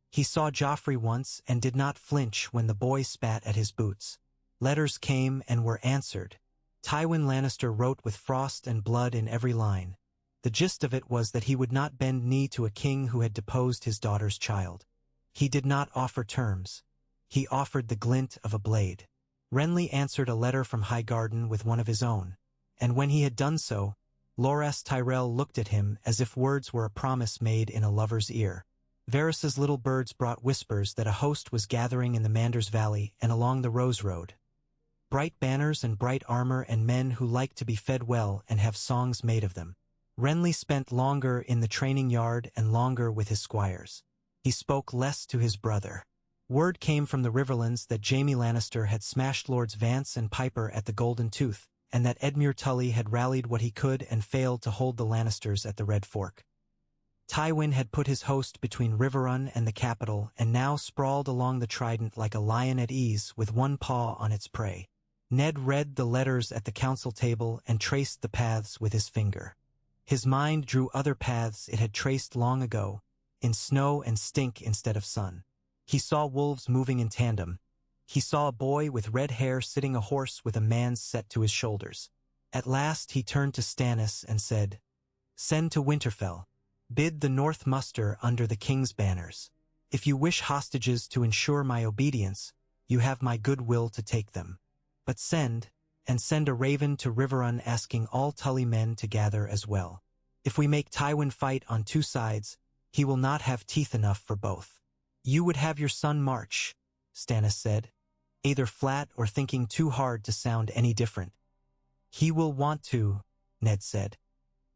He saw Joffrey once and did not flinch when the boy spat at his boots. Letters came and were answered. Tywin Lannister wrote with frost and blood in every line. The gist of it was that he would not bend knee to a king who had deposed his daughter's child. He did not offer terms. He offered the glint of a blade. Renly answered a letter from Highgarden with one of his own, and when he had done so, Loras Tyrell looked at him as if words were a promise made in a lover's ear. Varys's little birds brought whispers that a host was gathering in the Manders Valley and along the Rose Road. Bright banners and bright armor and men who like to be fed well and have songs made of them. Renly spent longer in the training yard and longer with his squires. He spoke less to his brother. Word came from the Riverlands that Jaime Lannister had smashed Lords Vance and Piper at the Golden Tooth, and that Edmure Tully had rallied what he could and failed to hold the Lannisters at the Red Fork. Tywin had put his host between Riverrun and the capital and now sprawled along the Trident like a lion at ease with one paw on its prey. Ned read the letters at the council table and traced the paths with his finger. His mind drew other paths it had traced long ago, in snow and stink instead of sun. He saw wolves moving in tandem, He saw a boy with red hair sitting a horse with a man's set to his shoulders. At last he turned to Stannis and said, "Send to Winterfell. Bid the North muster under the king's banners. If you wish hostages to ensure my obedience, you have my good will to take them. But send a raven to Riverrun asking all Tully men to gather as well. If we make Tywin fight on two sides, he will not have teeth enough for both." "You would have your son march," Stannis said, either flat or thinking too hard to sound any different. "He will want to," Ned said.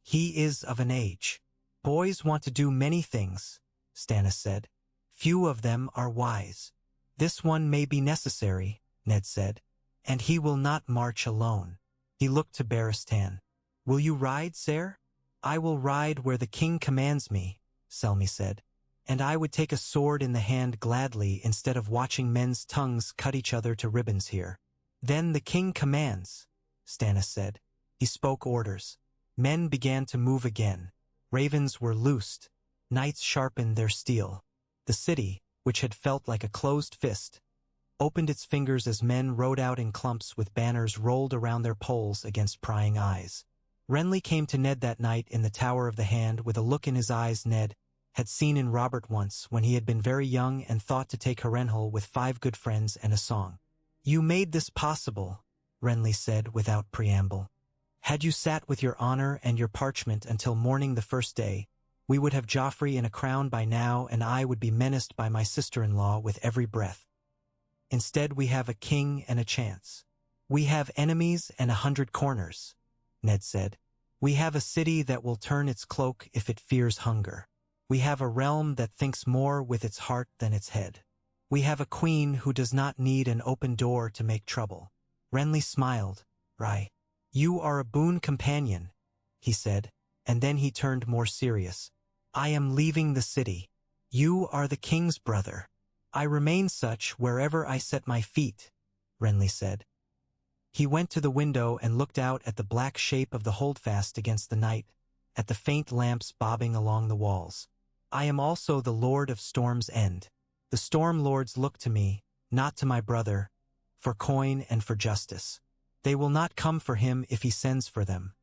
"He is of an age. Boys want to do many things," Stannis said. "Few of them are wise. This one may be necessary," Ned said, "and he will not march alone." He looked to Barristan. "Will you ride, sire?" "I will ride where the king commands me," Selmy said. "And I would take a sword in the hand gladly instead of watching men's tongues cut each other to ribbons here." "Then the king commands," Stannis said. He spoke orders. Men began to move again. Ravens were loosed. Knights sharpened their steel. The city, which had felt like a closed fist, opened its fingers as men rode out in clumps with banners rolled around their poles against prying eyes. Renly came to Ned that night in the Tower of the Hand with a look in his eyes Ned had seen in Robert once when he had been very young and thought to take Harrenhal with 5 good friends and a song. "You made this possible," Renly said without preamble. "Had you sat with your honor and your parchment until morning the first day, we would have Joffrey in a crown by now and I would be menaced by my sister-in-law with every breath. Instead we have a king and a chance. We have enemies and 100 corners," Ned said. "We have a city that will turn its cloak if it fears hunger. We have a realm that thinks more with its heart than its head. We have a queen who does not need an open door to make trouble." Renly smiled. "Right. You are a boon companion," he said, and then he turned more serious. "I am leaving the city. You are the king's brother. I remain such wherever I set my feet," Renly said. He went to the window and looked out at the black shape of the holdfast against the night, at the faint lamps bobbing along the walls. "I am also the Lord of Storm's End. The Storm Lords look to me, not to my brother, for coin and for justice. They will not come for him if he sends for them.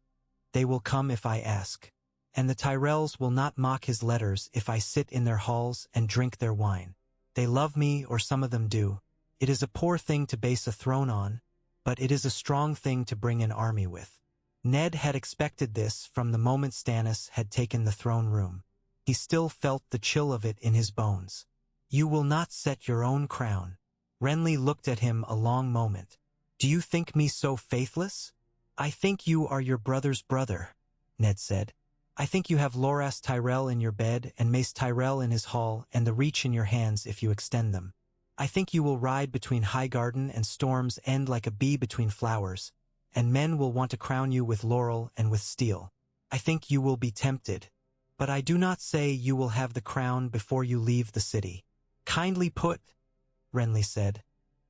They will come if I ask. And the Tyrells will not mock his letters if I sit in their halls and drink their wine. They love me, or some of them do. It is a poor thing to base a throne on, but it is a strong thing to bring an army with." Ned had expected this from the moment Stannis had taken the throne room. He still felt the chill of it in his bones. "You will not set your own crown." Renly looked at him a long moment. "Do you think me so faithless?" "I think you are your brother's brother," Ned said. "I think you have Loras Tyrell in your bed and Mace Tyrell in his hall and the Reach in your hands if you extend them. I think you will ride between Highgarden and Storm's End like a bee between flowers, and men will want to crown you with laurel and with steel. I think you will be tempted. But I do not say you will have the crown before you leave the city." "Kindly put," Renly said,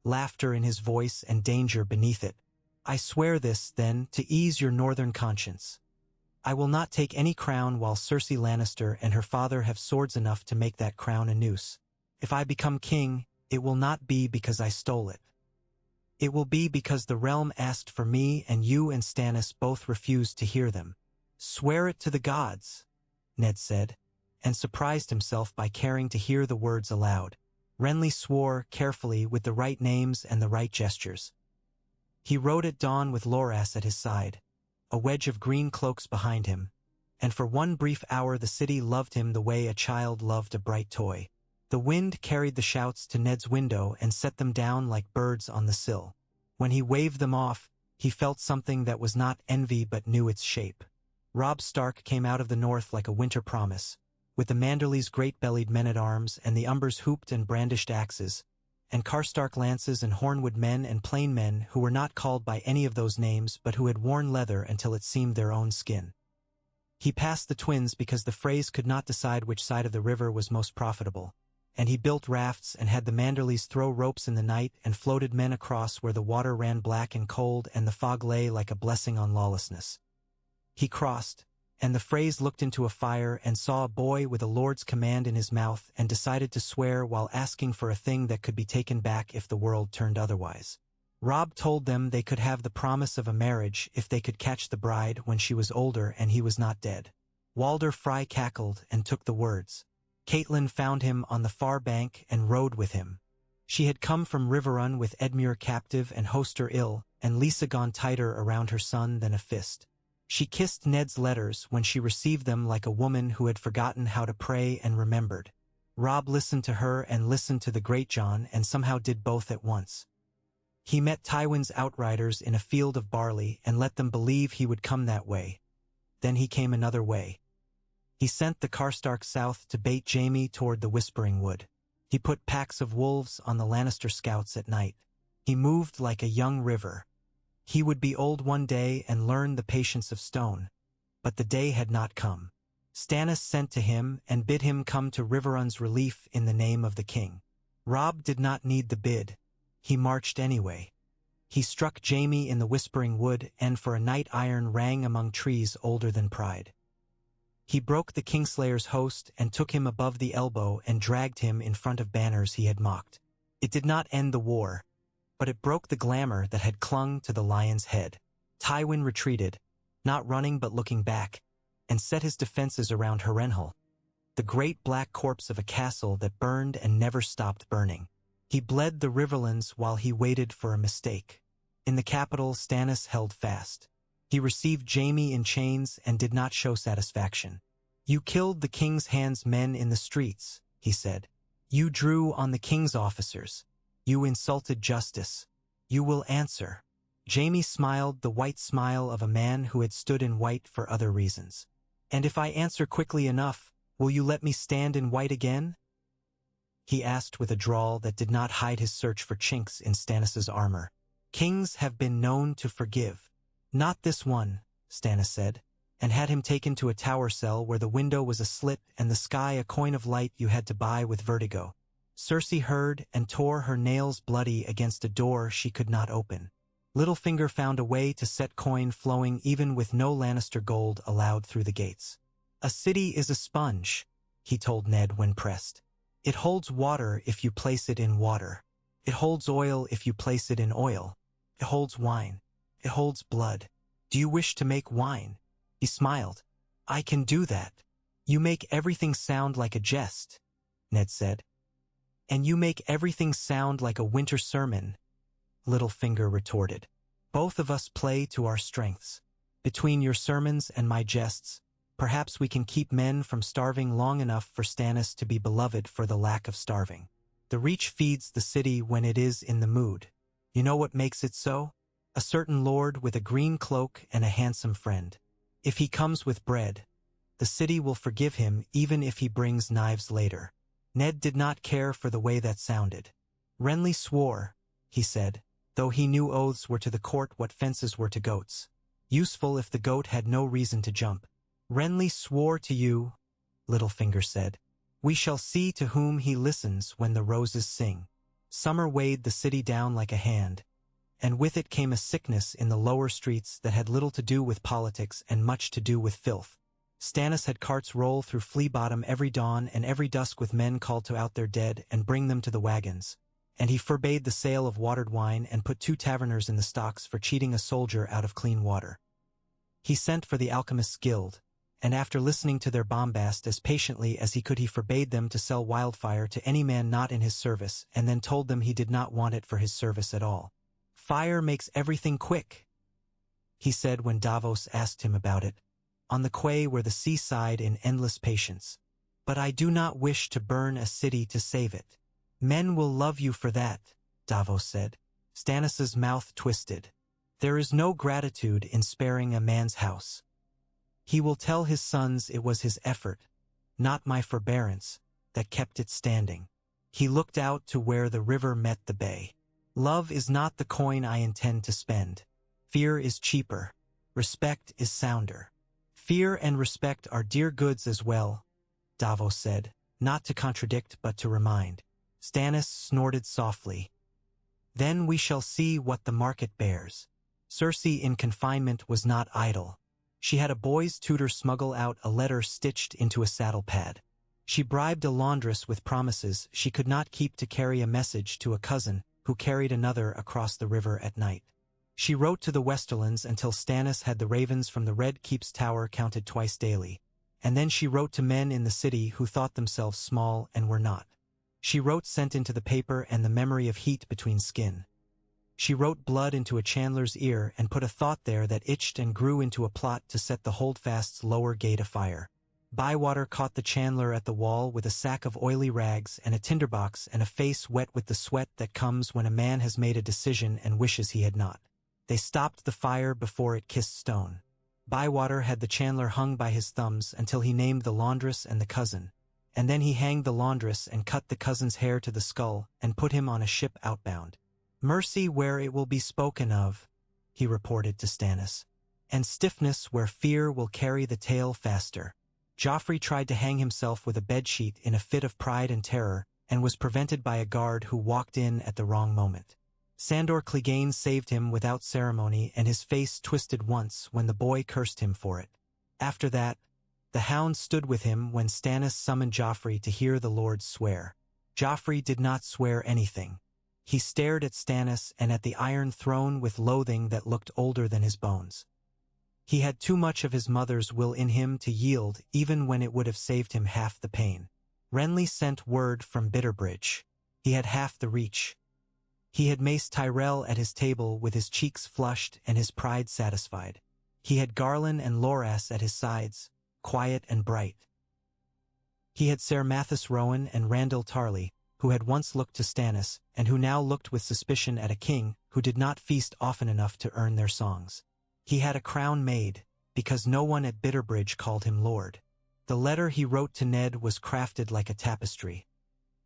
laughter in his voice and danger beneath it. "I swear this, then, to ease your northern conscience. I will not take any crown while Cersei Lannister and her father have swords enough to make that crown a noose. If I become king, it will not be because I stole it. It will be because the realm asked for me and you and Stannis both refused to hear them." "Swear it to the gods," Ned said, and surprised himself by caring to hear the words aloud. Renly swore carefully with the right names and the right gestures. He rode at dawn with Loras at his side, a wedge of green cloaks behind him, and for one brief hour the city loved him the way a child loved a bright toy. The wind carried the shouts to Ned's window and set them down like birds on the sill. When he waved them off, he felt something that was not envy but knew its shape. Robb Stark came out of the north like a winter promise, with the Manderly's great-bellied men-at-arms and the Umbers hooped and brandished axes, and Karstark lances and Hornwood men and plain men who were not called by any of those names but who had worn leather until it seemed their own skin. He passed the twins because the Freys could not decide which side of the river was most profitable, and he built rafts and had the Manderlys throw ropes in the night and floated men across where the water ran black and cold and the fog lay like a blessing on lawlessness. He crossed, And the phrase looked into a fire and saw a boy with a lord's command in his mouth and decided to swear while asking for a thing that could be taken back if the world turned otherwise. Robb told them they could have the promise of a marriage if they could catch the bride when she was older and he was not dead. Walder Frey cackled and took the words. Catelyn found him on the far bank and rode with him. She had come from Riverrun with Edmure captive and Hoster ill, and Lisa gone tighter around her son than a fist. She kissed Ned's letters when she received them like a woman who had forgotten how to pray and remembered. Robb listened to her and listened to the Greatjon and somehow did both at once. He met Tywin's outriders in a field of barley and let them believe he would come that way. Then he came another way. He sent the Karstark south to bait Jaime toward the Whispering Wood. He put packs of wolves on the Lannister scouts at night. He moved like a young river. He would be old one day and learn the patience of stone. But the day had not come. Stannis sent to him and bid him come to Riverrun's relief in the name of the king. Robb did not need the bid. He marched anyway. He struck Jaime in the Whispering Wood and for a night iron rang among trees older than pride. He broke the Kingslayer's host and took him above the elbow and dragged him in front of banners he had mocked. It did not end the war, but it broke the glamour that had clung to the lion's head. Tywin retreated, not running but looking back, and set his defenses around Harrenhal, the great black corpse of a castle that burned and never stopped burning. He bled the Riverlands while he waited for a mistake. In the capital, Stannis held fast. He received Jaime in chains and did not show satisfaction. "You killed the king's hands men in the streets," he said. "You drew on the king's officers. You insulted justice. You will answer." Jaime smiled the white smile of a man who had stood in white for other reasons. "And if I answer quickly enough, will you let me stand in white again?" He asked with a drawl that did not hide his search for chinks in Stannis's armor. "Kings have been known to forgive." "Not this one," Stannis said, and had him taken to a tower cell where the window was a slit and the sky a coin of light you had to buy with vertigo. Cersei heard and tore her nails bloody against a door she could not open. Littlefinger found a way to set coin flowing even with no Lannister gold allowed through the gates. "A city is a sponge," he told Ned when pressed. "It holds water if you place it in water. It holds oil if you place it in oil. It holds wine. It holds blood. Do you wish to make wine?" He smiled. "I can do that." "You make everything sound like a jest," Ned said. "And you make everything sound like a winter sermon," Littlefinger retorted. "Both of us play to our strengths. Between your sermons and my jests, perhaps we can keep men from starving long enough for Stannis to be beloved for the lack of starving. The Reach feeds the city when it is in the mood. You know what makes it so? A certain lord with a green cloak and a handsome friend. If he comes with bread, the city will forgive him even if he brings knives later." Ned did not care for the way that sounded. "Renly swore," he said, though he knew oaths were to the court what fences were to goats. Useful if the goat had no reason to jump. "Renly swore to you," Littlefinger said. "We shall see to whom he listens when the roses sing." Summer weighed the city down like a hand, and with it came a sickness in the lower streets that had little to do with politics and much to do with filth. Stannis had carts roll through Flea Bottom every dawn and every dusk with men called to out their dead and bring them to the wagons, and he forbade the sale of watered wine and put 2 taverners in the stocks for cheating a soldier out of clean water. He sent for the Alchemists' Guild, and after listening to their bombast as patiently as he could, he forbade them to sell wildfire to any man not in his service and then told them he did not want it for his service at all. "Fire makes everything quick," he said when Davos asked him about it, on the quay where the sea sighed in endless patience. "But I do not wish to burn a city to save it." "Men will love you for that," Davos said. Stannis's mouth twisted. "There is no gratitude in sparing a man's house. He will tell his sons it was his effort, not my forbearance, that kept it standing." He looked out to where the river met the bay. "Love is not the coin I intend to spend. Fear is cheaper. Respect is sounder." "Fear and respect are dear goods as well," Davos said, not to contradict but to remind. Stannis snorted softly. "Then we shall see what the market bears." Cersei in confinement was not idle. She had a boy's tutor smuggle out a letter stitched into a saddle pad. She bribed a laundress with promises she could not keep to carry a message to a cousin who carried another across the river at night. She wrote to the Westerlands until Stannis had the ravens from the Red Keep's tower counted twice daily, and then she wrote to men in the city who thought themselves small and were not. She wrote scent into the paper and the memory of heat between skin. She wrote blood into a chandler's ear and put a thought there that itched and grew into a plot to set the holdfast's lower gate afire. Bywater caught the chandler at the wall with a sack of oily rags and a tinderbox and a face wet with the sweat that comes when a man has made a decision and wishes he had not. They stopped the fire before it kissed stone. Bywater had the chandler hung by his thumbs until he named the laundress and the cousin, and then he hanged the laundress and cut the cousin's hair to the skull and put him on a ship outbound. "Mercy where it will be spoken of," he reported to Stannis, "and stiffness where fear will carry the tale faster." Joffrey tried to hang himself with a bedsheet in a fit of pride and terror, and was prevented by a guard who walked in at the wrong moment. Sandor Clegane saved him without ceremony, and his face twisted once when the boy cursed him for it. After that, the hound stood with him when Stannis summoned Joffrey to hear the lords swear. Joffrey did not swear anything. He stared at Stannis and at the Iron Throne with loathing that looked older than his bones. He had too much of his mother's will in him to yield even when it would have saved him half the pain. Renly sent word from Bitterbridge. He had half the reach. He had maced Tyrell at his table with his cheeks flushed and his pride satisfied. He had Garland and Loras at his sides, quiet and bright. He had Ser Mathis Rowan and Randall Tarley, who had once looked to Stannis, and who now looked with suspicion at a king who did not feast often enough to earn their songs. He had a crown made, because no one at Bitterbridge called him lord. The letter he wrote to Ned was crafted like a tapestry,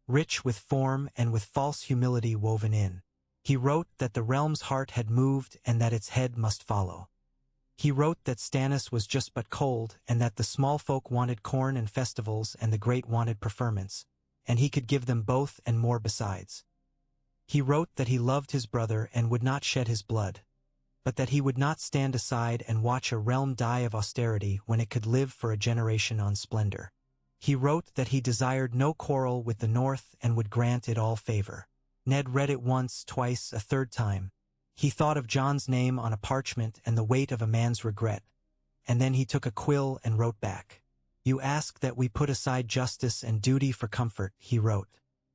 rich with form and with false humility woven in. He wrote that the realm's heart had moved and that its head must follow. He wrote that Stannis was just but cold and that the small folk wanted corn and festivals and the great wanted preferments, and he could give them both and more besides. He wrote that he loved his brother and would not shed his blood, but that he would not stand aside and watch a realm die of austerity when it could live for a generation on splendor. He wrote that he desired no quarrel with the North and would grant it all favor. Ned read it once, twice, a third time. He thought of Jon's name on a parchment and the weight of a man's regret, and then he took a quill and wrote back. "You ask that we put aside justice and duty for comfort," he wrote.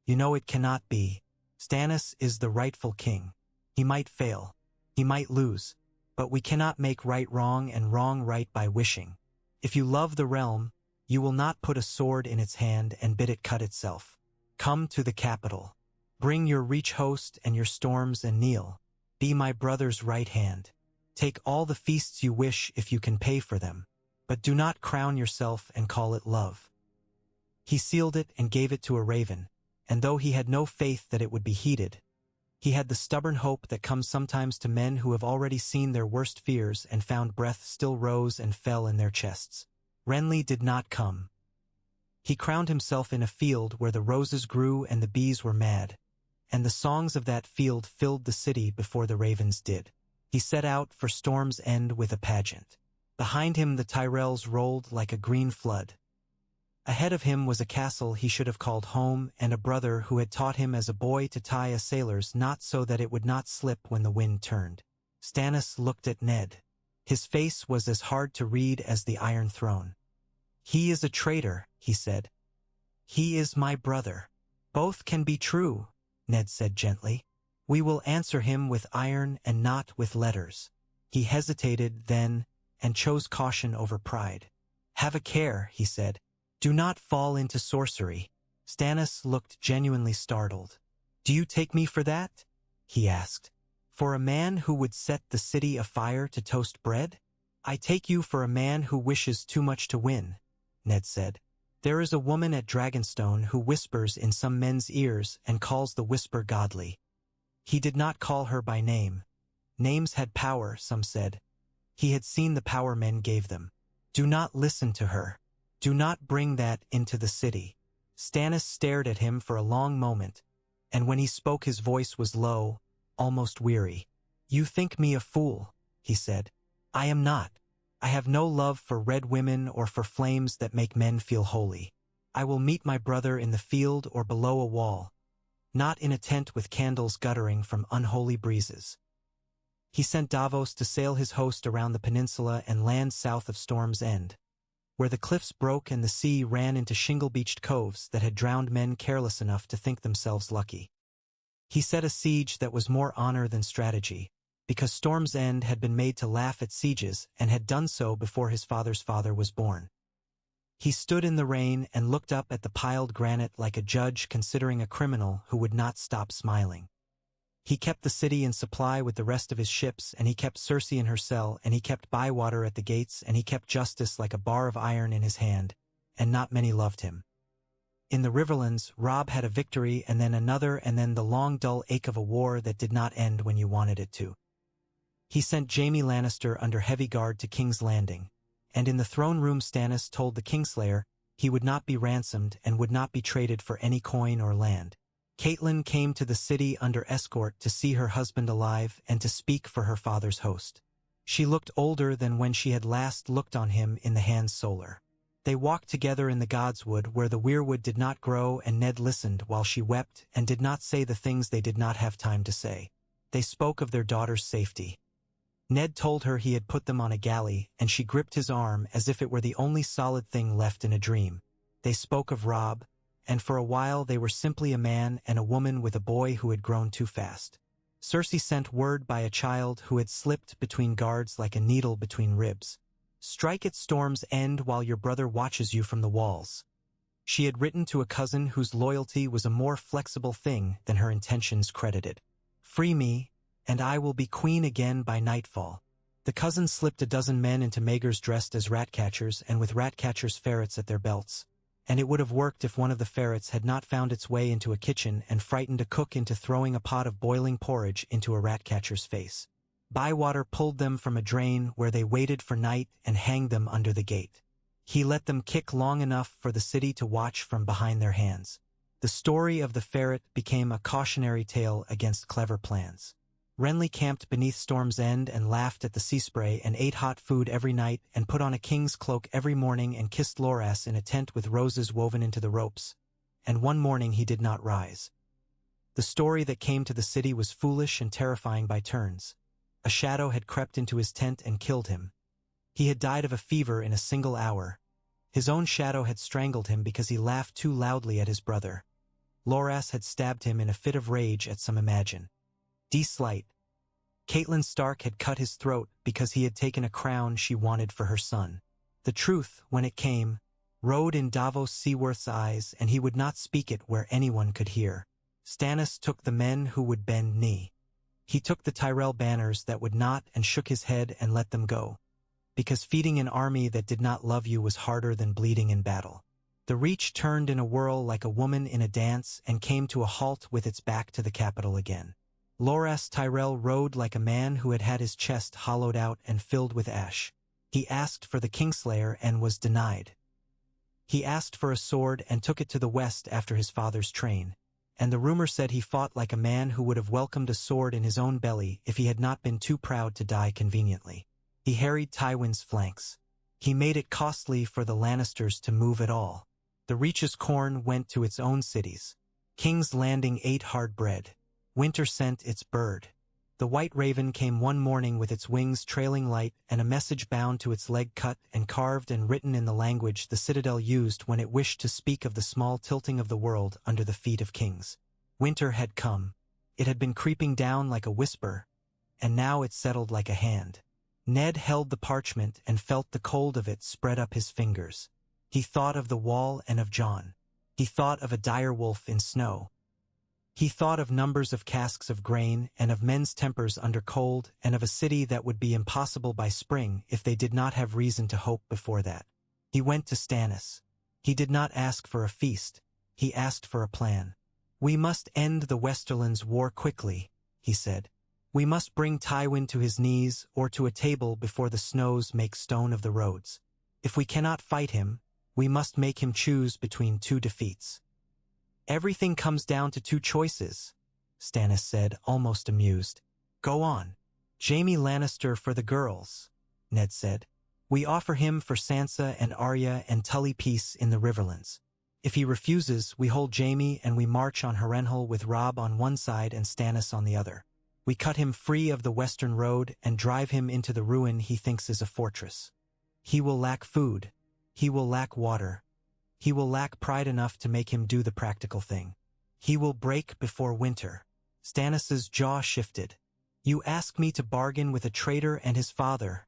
"You know it cannot be. Stannis is the rightful king. He might fail. He might lose, but we cannot make right wrong and wrong right by wishing. If you love the realm, you will not put a sword in its hand and bid it cut itself. Come to the capital. Bring your reach host and your storms and kneel. Be my brother's right hand. Take all the feasts you wish if you can pay for them, but do not crown yourself and call it love." He sealed it and gave it to a raven, and though he had no faith that it would be heeded, he had the stubborn hope that comes sometimes to men who have already seen their worst fears and found breath still rose and fell in their chests. Renly did not come. He crowned himself in a field where the roses grew and the bees were mad, and the songs of that field filled the city before the ravens did. He set out for Storm's End with a pageant. Behind him the Tyrells rolled like a green flood. Ahead of him was a castle he should have called home and a brother who had taught him as a boy to tie a sailor's knot so that it would not slip when the wind turned. Stannis looked at Ned. His face was as hard to read as the Iron Throne. "He is a traitor," he said. "He is my brother." "Both can be true," Ned said gently. "We will answer him with iron and not with letters." He hesitated then and chose caution over pride. "Have a care," he said. "Do not fall into sorcery." Stannis looked genuinely startled. "Do you take me for that?" he asked. "For a man who would set the city afire to toast bread?" "I take you for a man who wishes too much to win," Ned said. "There is a woman at Dragonstone who whispers in some men's ears and calls the whisper godly." He did not call her by name. Names had power, some said. He had seen the power men gave them. "Do not listen to her. Do not bring that into the city." Stannis stared at him for a long moment, and when he spoke his voice was low, almost weary. "You think me a fool," he said. "I am not. I have no love for red women or for flames that make men feel holy. I will meet my brother in the field or below a wall, not in a tent with candles guttering from unholy breezes. He sent Davos to sail his host around the peninsula and land south of Storm's End, where the cliffs broke and the sea ran into shingle-beached coves that had drowned men careless enough to think themselves lucky. He set a siege that was more honor than strategy, because Storm's End had been made to laugh at sieges and had done so before his father's father was born. He stood in the rain and looked up at the piled granite like a judge considering a criminal who would not stop smiling. He kept the city in supply with the rest of his ships, and he kept Cersei in her cell, and he kept Bywater at the gates, and he kept justice like a bar of iron in his hand, and not many loved him. In the Riverlands, Robb had a victory and then another and then the long dull ache of a war that did not end when you wanted it to. He sent Jaime Lannister under heavy guard to King's Landing, and in the throne room Stannis told the Kingslayer he would not be ransomed and would not be traded for any coin or land. Catelyn came to the city under escort to see her husband alive and to speak for her father's host. She looked older than when she had last looked on him in the Hand Solar. They walked together in the Godswood where the weirwood did not grow, and Ned listened while she wept and did not say the things they did not have time to say. They spoke of their daughter's safety. Ned told her he had put them on a galley, and she gripped his arm as if it were the only solid thing left in a dream. They spoke of Robb, and for a while they were simply a man and a woman with a boy who had grown too fast. Cersei sent word by a child who had slipped between guards like a needle between ribs. Strike at Storm's End while your brother watches you from the walls. She had written to a cousin whose loyalty was a more flexible thing than her intentions credited. Free me, and I will be queen again by nightfall. The cousin slipped a dozen men into Maegors dressed as ratcatchers and with ratcatchers' ferrets at their belts. And it would have worked if one of the ferrets had not found its way into a kitchen and frightened a cook into throwing a pot of boiling porridge into a ratcatcher's face. Bywater pulled them from a drain where they waited for night and hanged them under the gate. He let them kick long enough for the city to watch from behind their hands. The story of the ferret became a cautionary tale against clever plans. Renly camped beneath Storm's End and laughed at the sea spray and ate hot food every night and put on a king's cloak every morning and kissed Loras in a tent with roses woven into the ropes. And one morning he did not rise. The story that came to the city was foolish and terrifying by turns. A shadow had crept into his tent and killed him. He had died of a fever in a single hour. His own shadow had strangled him because he laughed too loudly at his brother. Loras had stabbed him in a fit of rage at some Imagine. Slight. Catelyn Stark had cut his throat because he had taken a crown she wanted for her son. The truth, when it came, rode in Davos Seaworth's eyes, and he would not speak it where anyone could hear. Stannis took the men who would bend knee. He took the Tyrell banners that would not and shook his head and let them go. Because feeding an army that did not love you was harder than bleeding in battle. The Reach turned in a whirl like a woman in a dance and came to a halt with its back to the capital again. Loras Tyrell rode like a man who had had his chest hollowed out and filled with ash. He asked for the Kingslayer and was denied. He asked for a sword and took it to the west after his father's train. And the rumor said he fought like a man who would have welcomed a sword in his own belly if he had not been too proud to die conveniently. He harried Tywin's flanks. He made it costly for the Lannisters to move at all. The Reach's corn went to its own cities. King's Landing ate hard bread. Winter sent its bird. The white raven came one morning with its wings trailing light and a message bound to its leg cut and carved and written in the language the Citadel used when it wished to speak of the small tilting of the world under the feet of kings. Winter had come. It had been creeping down like a whisper, and now it settled like a hand. Ned held the parchment and felt the cold of it spread up his fingers. He thought of the wall and of Jon. He thought of a dire wolf in snow. He thought of numbers of casks of grain and of men's tempers under cold and of a city that would be impossible by spring if they did not have reason to hope before that. He went to Stannis. He did not ask for a feast. He asked for a plan. "We must end the Westerlands war quickly," he said. "We must bring Tywin to his knees or to a table before the snows make stone of the roads. If we cannot fight him, we must make him choose between two defeats." "Everything comes down to two choices," Stannis said, almost amused. "Go on." "Jaime Lannister for the girls," Ned said. We offer him for Sansa and Arya and Tully peace in the Riverlands. If he refuses, we hold Jaime and we march on Harrenhal with Robb on one side and Stannis on the other. We cut him free of the western road and drive him into the ruin he thinks is a fortress. He will lack food. He will lack water. He will lack pride enough to make him do the practical thing. He will break before winter. Stannis's jaw shifted. You ask me to bargain with a traitor and his father,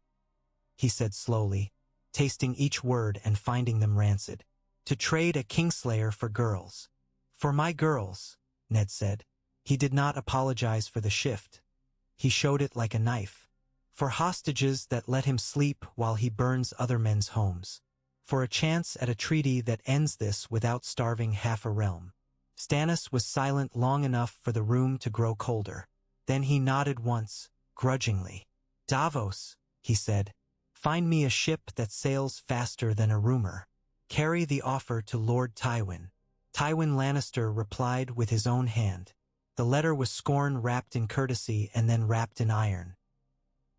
he said slowly, tasting each word and finding them rancid. To trade a Kingslayer for girls. For my girls, Ned said. He did not apologize for the shift. He showed it like a knife. For hostages that let him sleep while he burns other men's homes. For a chance at a treaty that ends this without starving half a realm. Stannis was silent long enough for the room to grow colder. Then he nodded once, grudgingly. Davos, he said. Find me a ship that sails faster than a rumor. Carry the offer to Lord Tywin. Tywin Lannister replied with his own hand. The letter was scorn wrapped in courtesy and then wrapped in iron.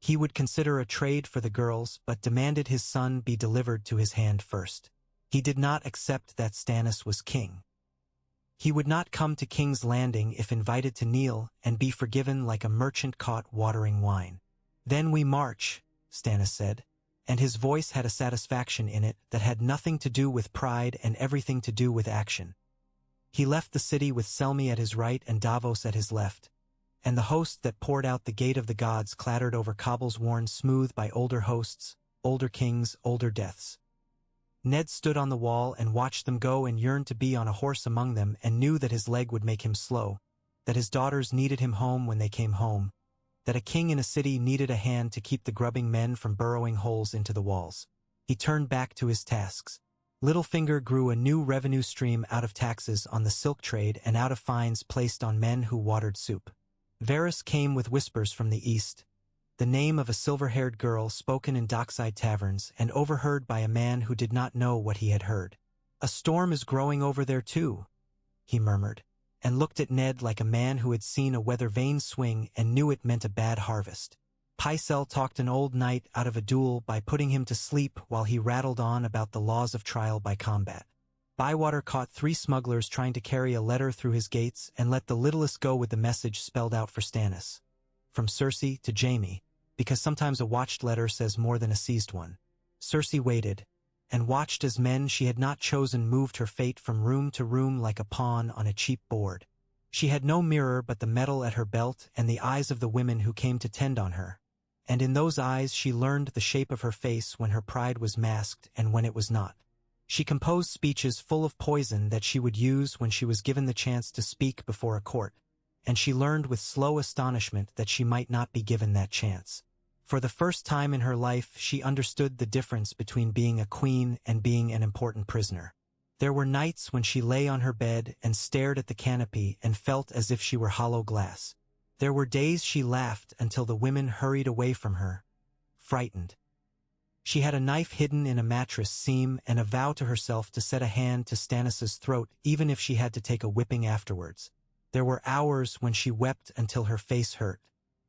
He would consider a trade for the girls, but demanded his son be delivered to his hand first. He did not accept that Stannis was king. He would not come to King's Landing if invited to kneel and be forgiven like a merchant caught watering wine. Then we march, Stannis said, and his voice had a satisfaction in it that had nothing to do with pride and everything to do with action. He left the city with Selmy at his right and Davos at his left, and the host that poured out the gate of the gods clattered over cobbles worn smooth by older hosts, older kings, older deaths. Ned stood on the wall and watched them go and yearned to be on a horse among them and knew that his leg would make him slow, that his daughters needed him home when they came home, that a king in a city needed a hand to keep the grubbing men from burrowing holes into the walls. He turned back to his tasks. Littlefinger grew a new revenue stream out of taxes on the silk trade and out of fines placed on men who watered soup. Varys came with whispers from the east, the name of a silver-haired girl spoken in dockside taverns and overheard by a man who did not know what he had heard. A storm is growing over there too, he murmured, and looked at Ned like a man who had seen a weather vane swing and knew it meant a bad harvest. Pycelle talked an old knight out of a duel by putting him to sleep while he rattled on about the laws of trial by combat. Bywater caught 3 smugglers trying to carry a letter through his gates and let the littlest go with the message spelled out for Stannis. From Cersei to Jaime, because sometimes a watched letter says more than a seized one. Cersei waited, and watched as men she had not chosen moved her fate from room to room like a pawn on a cheap board. She had no mirror but the metal at her belt and the eyes of the women who came to tend on her. And in those eyes she learned the shape of her face when her pride was masked and when it was not. She composed speeches full of poison that she would use when she was given the chance to speak before a court, and she learned with slow astonishment that she might not be given that chance. For the first time in her life she understood the difference between being a queen and being an important prisoner. There were nights when she lay on her bed and stared at the canopy and felt as if she were hollow glass. There were days she laughed until the women hurried away from her, frightened. She had a knife hidden in a mattress seam and a vow to herself to set a hand to Stannis's throat even if she had to take a whipping afterwards. There were hours when she wept until her face hurt.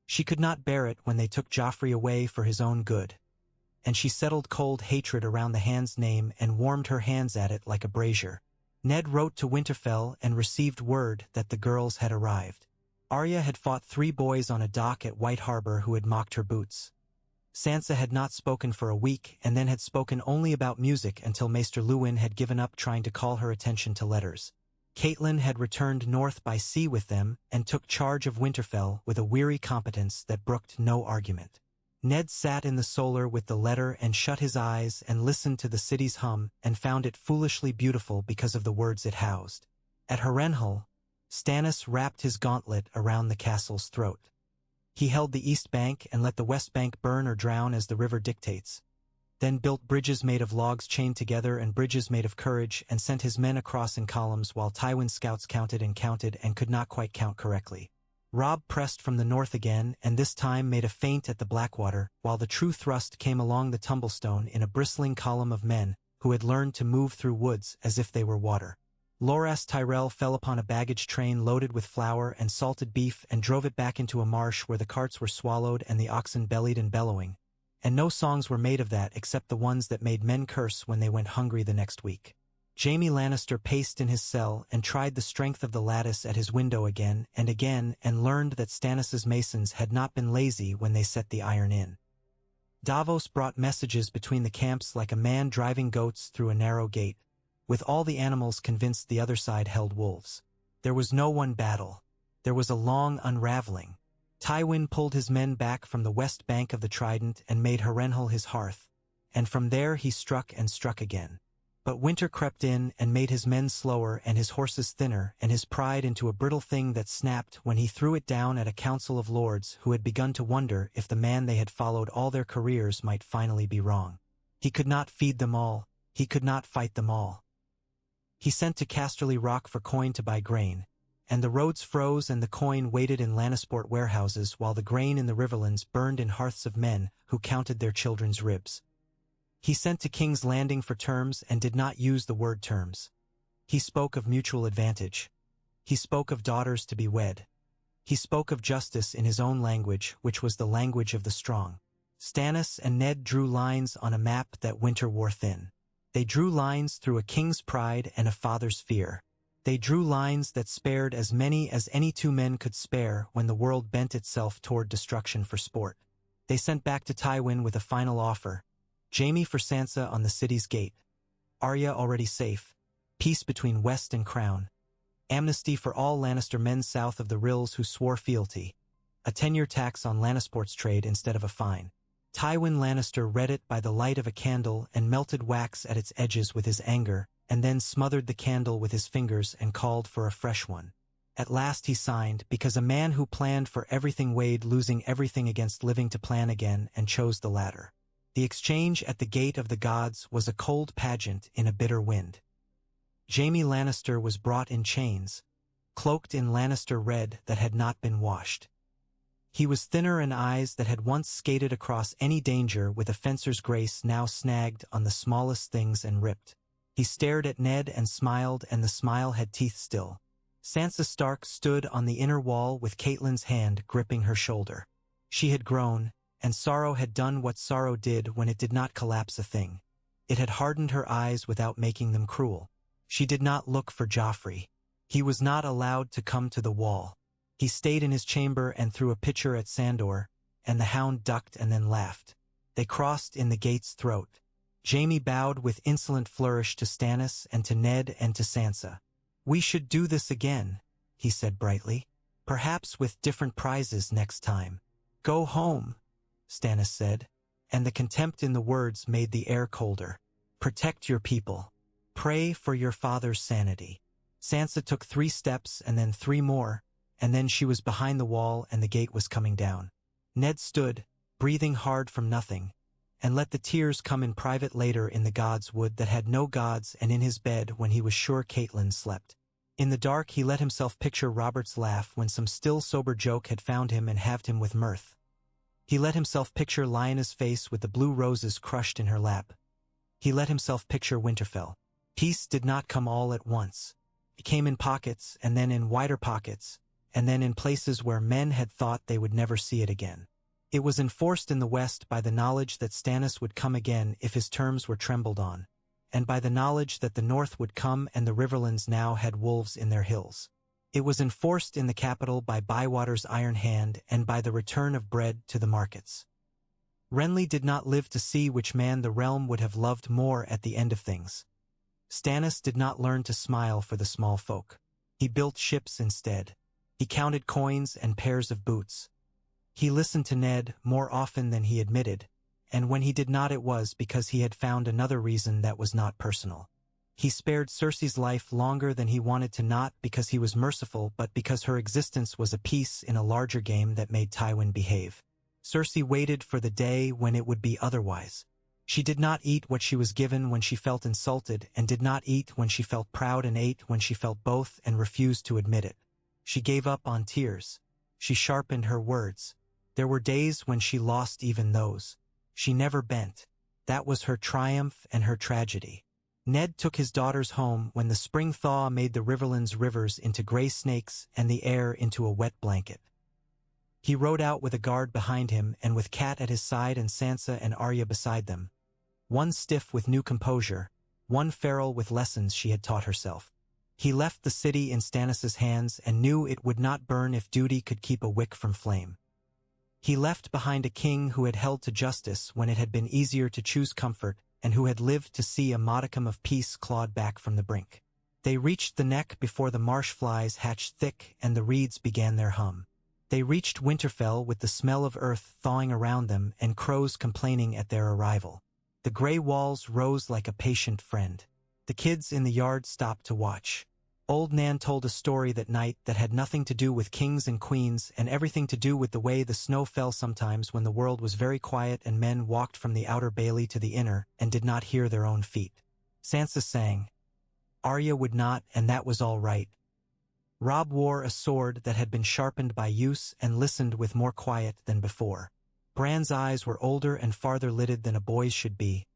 She could not bear it when they took Joffrey away for his own good. And she settled cold hatred around the hand's name and warmed her hands at it like a brazier. Ned wrote to Winterfell and received word that the girls had arrived. Arya had fought 3 boys on a dock at White Harbor who had mocked her boots. Sansa had not spoken for a week and then had spoken only about music until Maester Luwin had given up trying to call her attention to letters. Catelyn had returned north by sea with them and took charge of Winterfell with a weary competence that brooked no argument. Ned sat in the solar with the letter and shut his eyes and listened to the city's hum and found it foolishly beautiful because of the words it housed. At Harrenhal, Stannis wrapped his gauntlet around the castle's throat. He held the east bank and let the west bank burn or drown as the river dictates, then built bridges made of logs chained together and bridges made of courage and sent his men across in columns while Tywin's scouts counted and could not quite count correctly. Robb pressed from the north again and this time made a feint at the Blackwater while the true thrust came along the Tumblestone in a bristling column of men who had learned to move through woods as if they were water. Loras Tyrell fell upon a baggage train loaded with flour and salted beef and drove it back into a marsh where the carts were swallowed and the oxen bellied and bellowing. And no songs were made of that except the ones that made men curse when they went hungry the next week. Jaime Lannister paced in his cell and tried the strength of the lattice at his window again and learned that Stannis's masons had not been lazy when they set the iron in. Davos brought messages between the camps like a man driving goats through a narrow gate, with all the animals convinced the other side held wolves. There was no one battle. There was a long unraveling. Tywin pulled his men back from the west bank of the Trident and made Harrenhal his hearth, and from there he struck and struck again. But winter crept in and made his men slower and his horses thinner and his pride into a brittle thing that snapped when he threw it down at a council of lords who had begun to wonder if the man they had followed all their careers might finally be wrong. He could not feed them all. He could not fight them all. He sent to Casterly Rock for coin to buy grain, and the roads froze and the coin waited in Lannisport warehouses while the grain in the Riverlands burned in hearths of men who counted their children's ribs. He sent to King's Landing for terms and did not use the word terms. He spoke of mutual advantage. He spoke of daughters to be wed. He spoke of justice in his own language, which was the language of the strong. Stannis and Ned drew lines on a map that winter wore thin. They drew lines through a king's pride and a father's fear. They drew lines that spared as many as any two men could spare when the world bent itself toward destruction for sport. They sent back to Tywin with a final offer. Jaime for Sansa on the city's gate. Arya already safe. Peace between West and Crown. Amnesty for all Lannister men south of the Rills who swore fealty. A 10-year tax on Lannisport's trade instead of a fine. Tywin Lannister read it by the light of a candle and melted wax at its edges with his anger, and then smothered the candle with his fingers and called for a fresh one. At last he signed, because a man who planned for everything weighed losing everything against living to plan again and chose the latter. The exchange at the gate of the gods was a cold pageant in a bitter wind. Jaime Lannister was brought in chains, cloaked in Lannister red that had not been washed. He was thinner in eyes that had once skated across any danger with a fencer's grace now snagged on the smallest things and ripped. He stared at Ned and the smile had teeth still. Sansa Stark stood on the inner wall with Catelyn's hand gripping her shoulder. She had grown, and sorrow had done what sorrow did when it did not collapse a thing. It had hardened her eyes without making them cruel. She did not look for Joffrey. He was not allowed to come to the wall. He stayed in his chamber and threw a pitcher at Sandor, and the hound ducked and then laughed. They crossed in the gate's throat. Jaime bowed with insolent flourish to Stannis and to Ned and to Sansa. "We should do this again," he said brightly. "Perhaps with different prizes next time." "Go home," Stannis said, and the contempt in the words made the air colder. "Protect your people. Pray for your father's sanity." Sansa took 3 steps and then 3 more, and then she was behind the wall and the gate was coming down. Ned stood, breathing hard from nothing, and let the tears come in private later in the gods' wood that had no gods and in his bed when he was sure Catelyn slept. In the dark he let himself picture Robert's laugh when some still sober joke had found him and halved him with mirth. He let himself picture Lyanna's face with the blue roses crushed in her lap. He let himself picture Winterfell. Peace did not come all at once. It came in pockets, and then in wider pockets, and then in places where men had thought they would never see it again. It was enforced in the West by the knowledge that Stannis would come again if his terms were trembled on, and by the knowledge that the North would come and the Riverlands now had wolves in their hills. It was enforced in the capital by Bywater's iron hand and by the return of bread to the markets. Renly did not live to see which man the realm would have loved more at the end of things. Stannis did not learn to smile for the small folk. He built ships instead. He counted coins and pairs of boots. He listened to Ned more often than he admitted, and when he did not it was because he had found another reason that was not personal. He spared Cersei's life longer than he wanted to, not because he was merciful but because her existence was a piece in a larger game that made Tywin behave. Cersei waited for the day when it would be otherwise. She did not eat what she was given when she felt insulted and did not eat when she felt proud and ate when she felt both and refused to admit it. She gave up on tears. She sharpened her words. There were days when she lost even those. She never bent. That was her triumph and her tragedy. Ned took his daughters home when the spring thaw made the Riverlands rivers into gray snakes and the air into a wet blanket. He rode out with a guard behind him and with Cat at his side and Sansa and Arya beside them. One stiff with new composure, one feral with lessons she had taught herself. He left the city in Stannis's hands and knew it would not burn if duty could keep a wick from flame. He left behind a king who had held to justice when it had been easier to choose comfort and who had lived to see a modicum of peace clawed back from the brink. They reached the neck before the marsh flies hatched thick and the reeds began their hum. They reached Winterfell with the smell of earth thawing around them and crows complaining at their arrival. The gray walls rose like a patient friend. The kids in the yard stopped to watch. Old Nan told a story that night that had nothing to do with kings and queens and everything to do with the way the snow fell sometimes when the world was very quiet and men walked from the outer bailey to the inner and did not hear their own feet. Sansa sang. Arya would not, and that was all right. Robb wore a sword that had been sharpened by use and listened with more quiet than before. Bran's eyes were older and farther lidded than a boy's should be,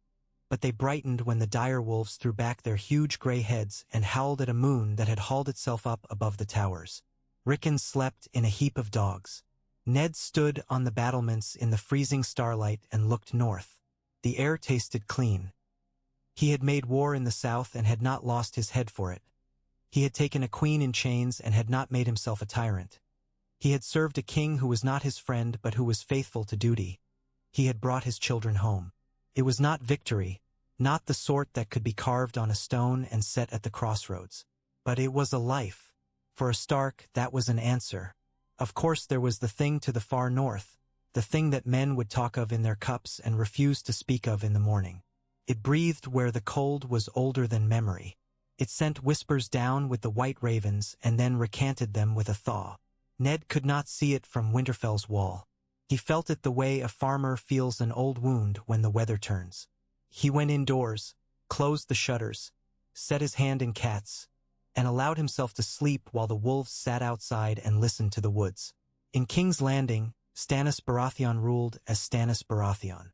but they brightened when the dire wolves threw back their huge gray heads and howled at a moon that had hauled itself up above the towers. Rickon slept in a heap of dogs. Ned stood on the battlements in the freezing starlight and looked north. The air tasted clean. He had made war in the south and had not lost his head for it. He had taken a queen in chains and had not made himself a tyrant. He had served a king who was not his friend but who was faithful to duty. He had brought his children home. It was not victory, not the sort that could be carved on a stone and set at the crossroads. But it was a life. For a Stark, that was an answer. Of course there was the thing to the far north, the thing that men would talk of in their cups and refuse to speak of in the morning. It breathed where the cold was older than memory. It sent whispers down with the white ravens and then recanted them with a thaw. Ned could not see it from Winterfell's wall. He felt it the way a farmer feels an old wound when the weather turns. He went indoors, closed the shutters, set his hand in Cat's, and allowed himself to sleep while the wolves sat outside and listened to the woods. In King's Landing, Stannis Baratheon ruled as Stannis Baratheon.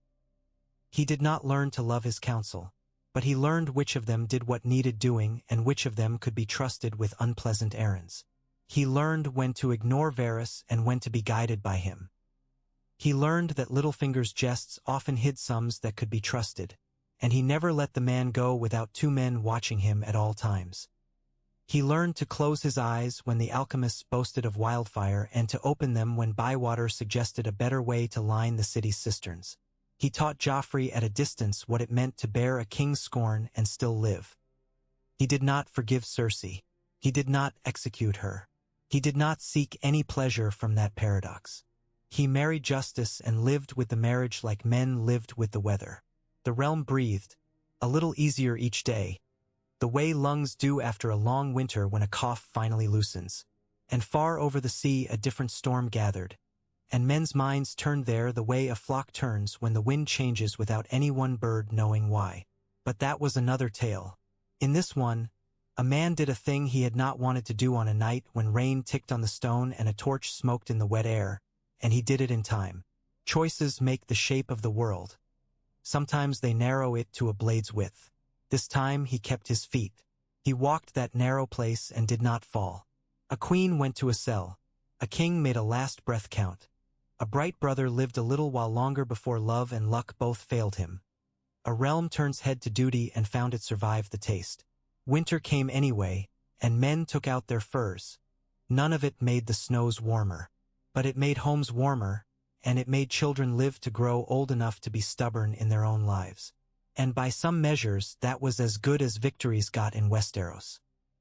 He did not learn to love his council, but he learned which of them did what needed doing and which of them could be trusted with unpleasant errands. He learned when to ignore Varys and when to be guided by him. He learned that Littlefinger's jests often hid sums that could be trusted, and he never let the man go without two men watching him at all times. He learned to close his eyes when the alchemists boasted of wildfire and to open them when Bywater suggested a better way to line the city's cisterns. He taught Joffrey at a distance what it meant to bear a king's scorn and still live. He did not forgive Cersei. He did not execute her. He did not seek any pleasure from that paradox. He married justice and lived with the marriage like men lived with the weather. The realm breathed, a little easier each day, the way lungs do after a long winter when a cough finally loosens. And far over the sea a different storm gathered, and men's minds turned there the way a flock turns when the wind changes without any one bird knowing why. But that was another tale. In this one, a man did a thing he had not wanted to do on a night when rain ticked on the stone and a torch smoked in the wet air, and he did it in time. Choices make the shape of the world. Sometimes they narrow it to a blade's width. This time he kept his feet. He walked that narrow place and did not fall. A queen went to a cell. A king made a last breath count. A bright brother lived a little while longer before love and luck both failed him. A realm turns head to duty and found it survived the taste. Winter came anyway, and men took out their furs. None of it made the snows warmer. But it made homes warmer, and it made children live to grow old enough to be stubborn in their own lives. And by some measures that was as good as victories got in Westeros.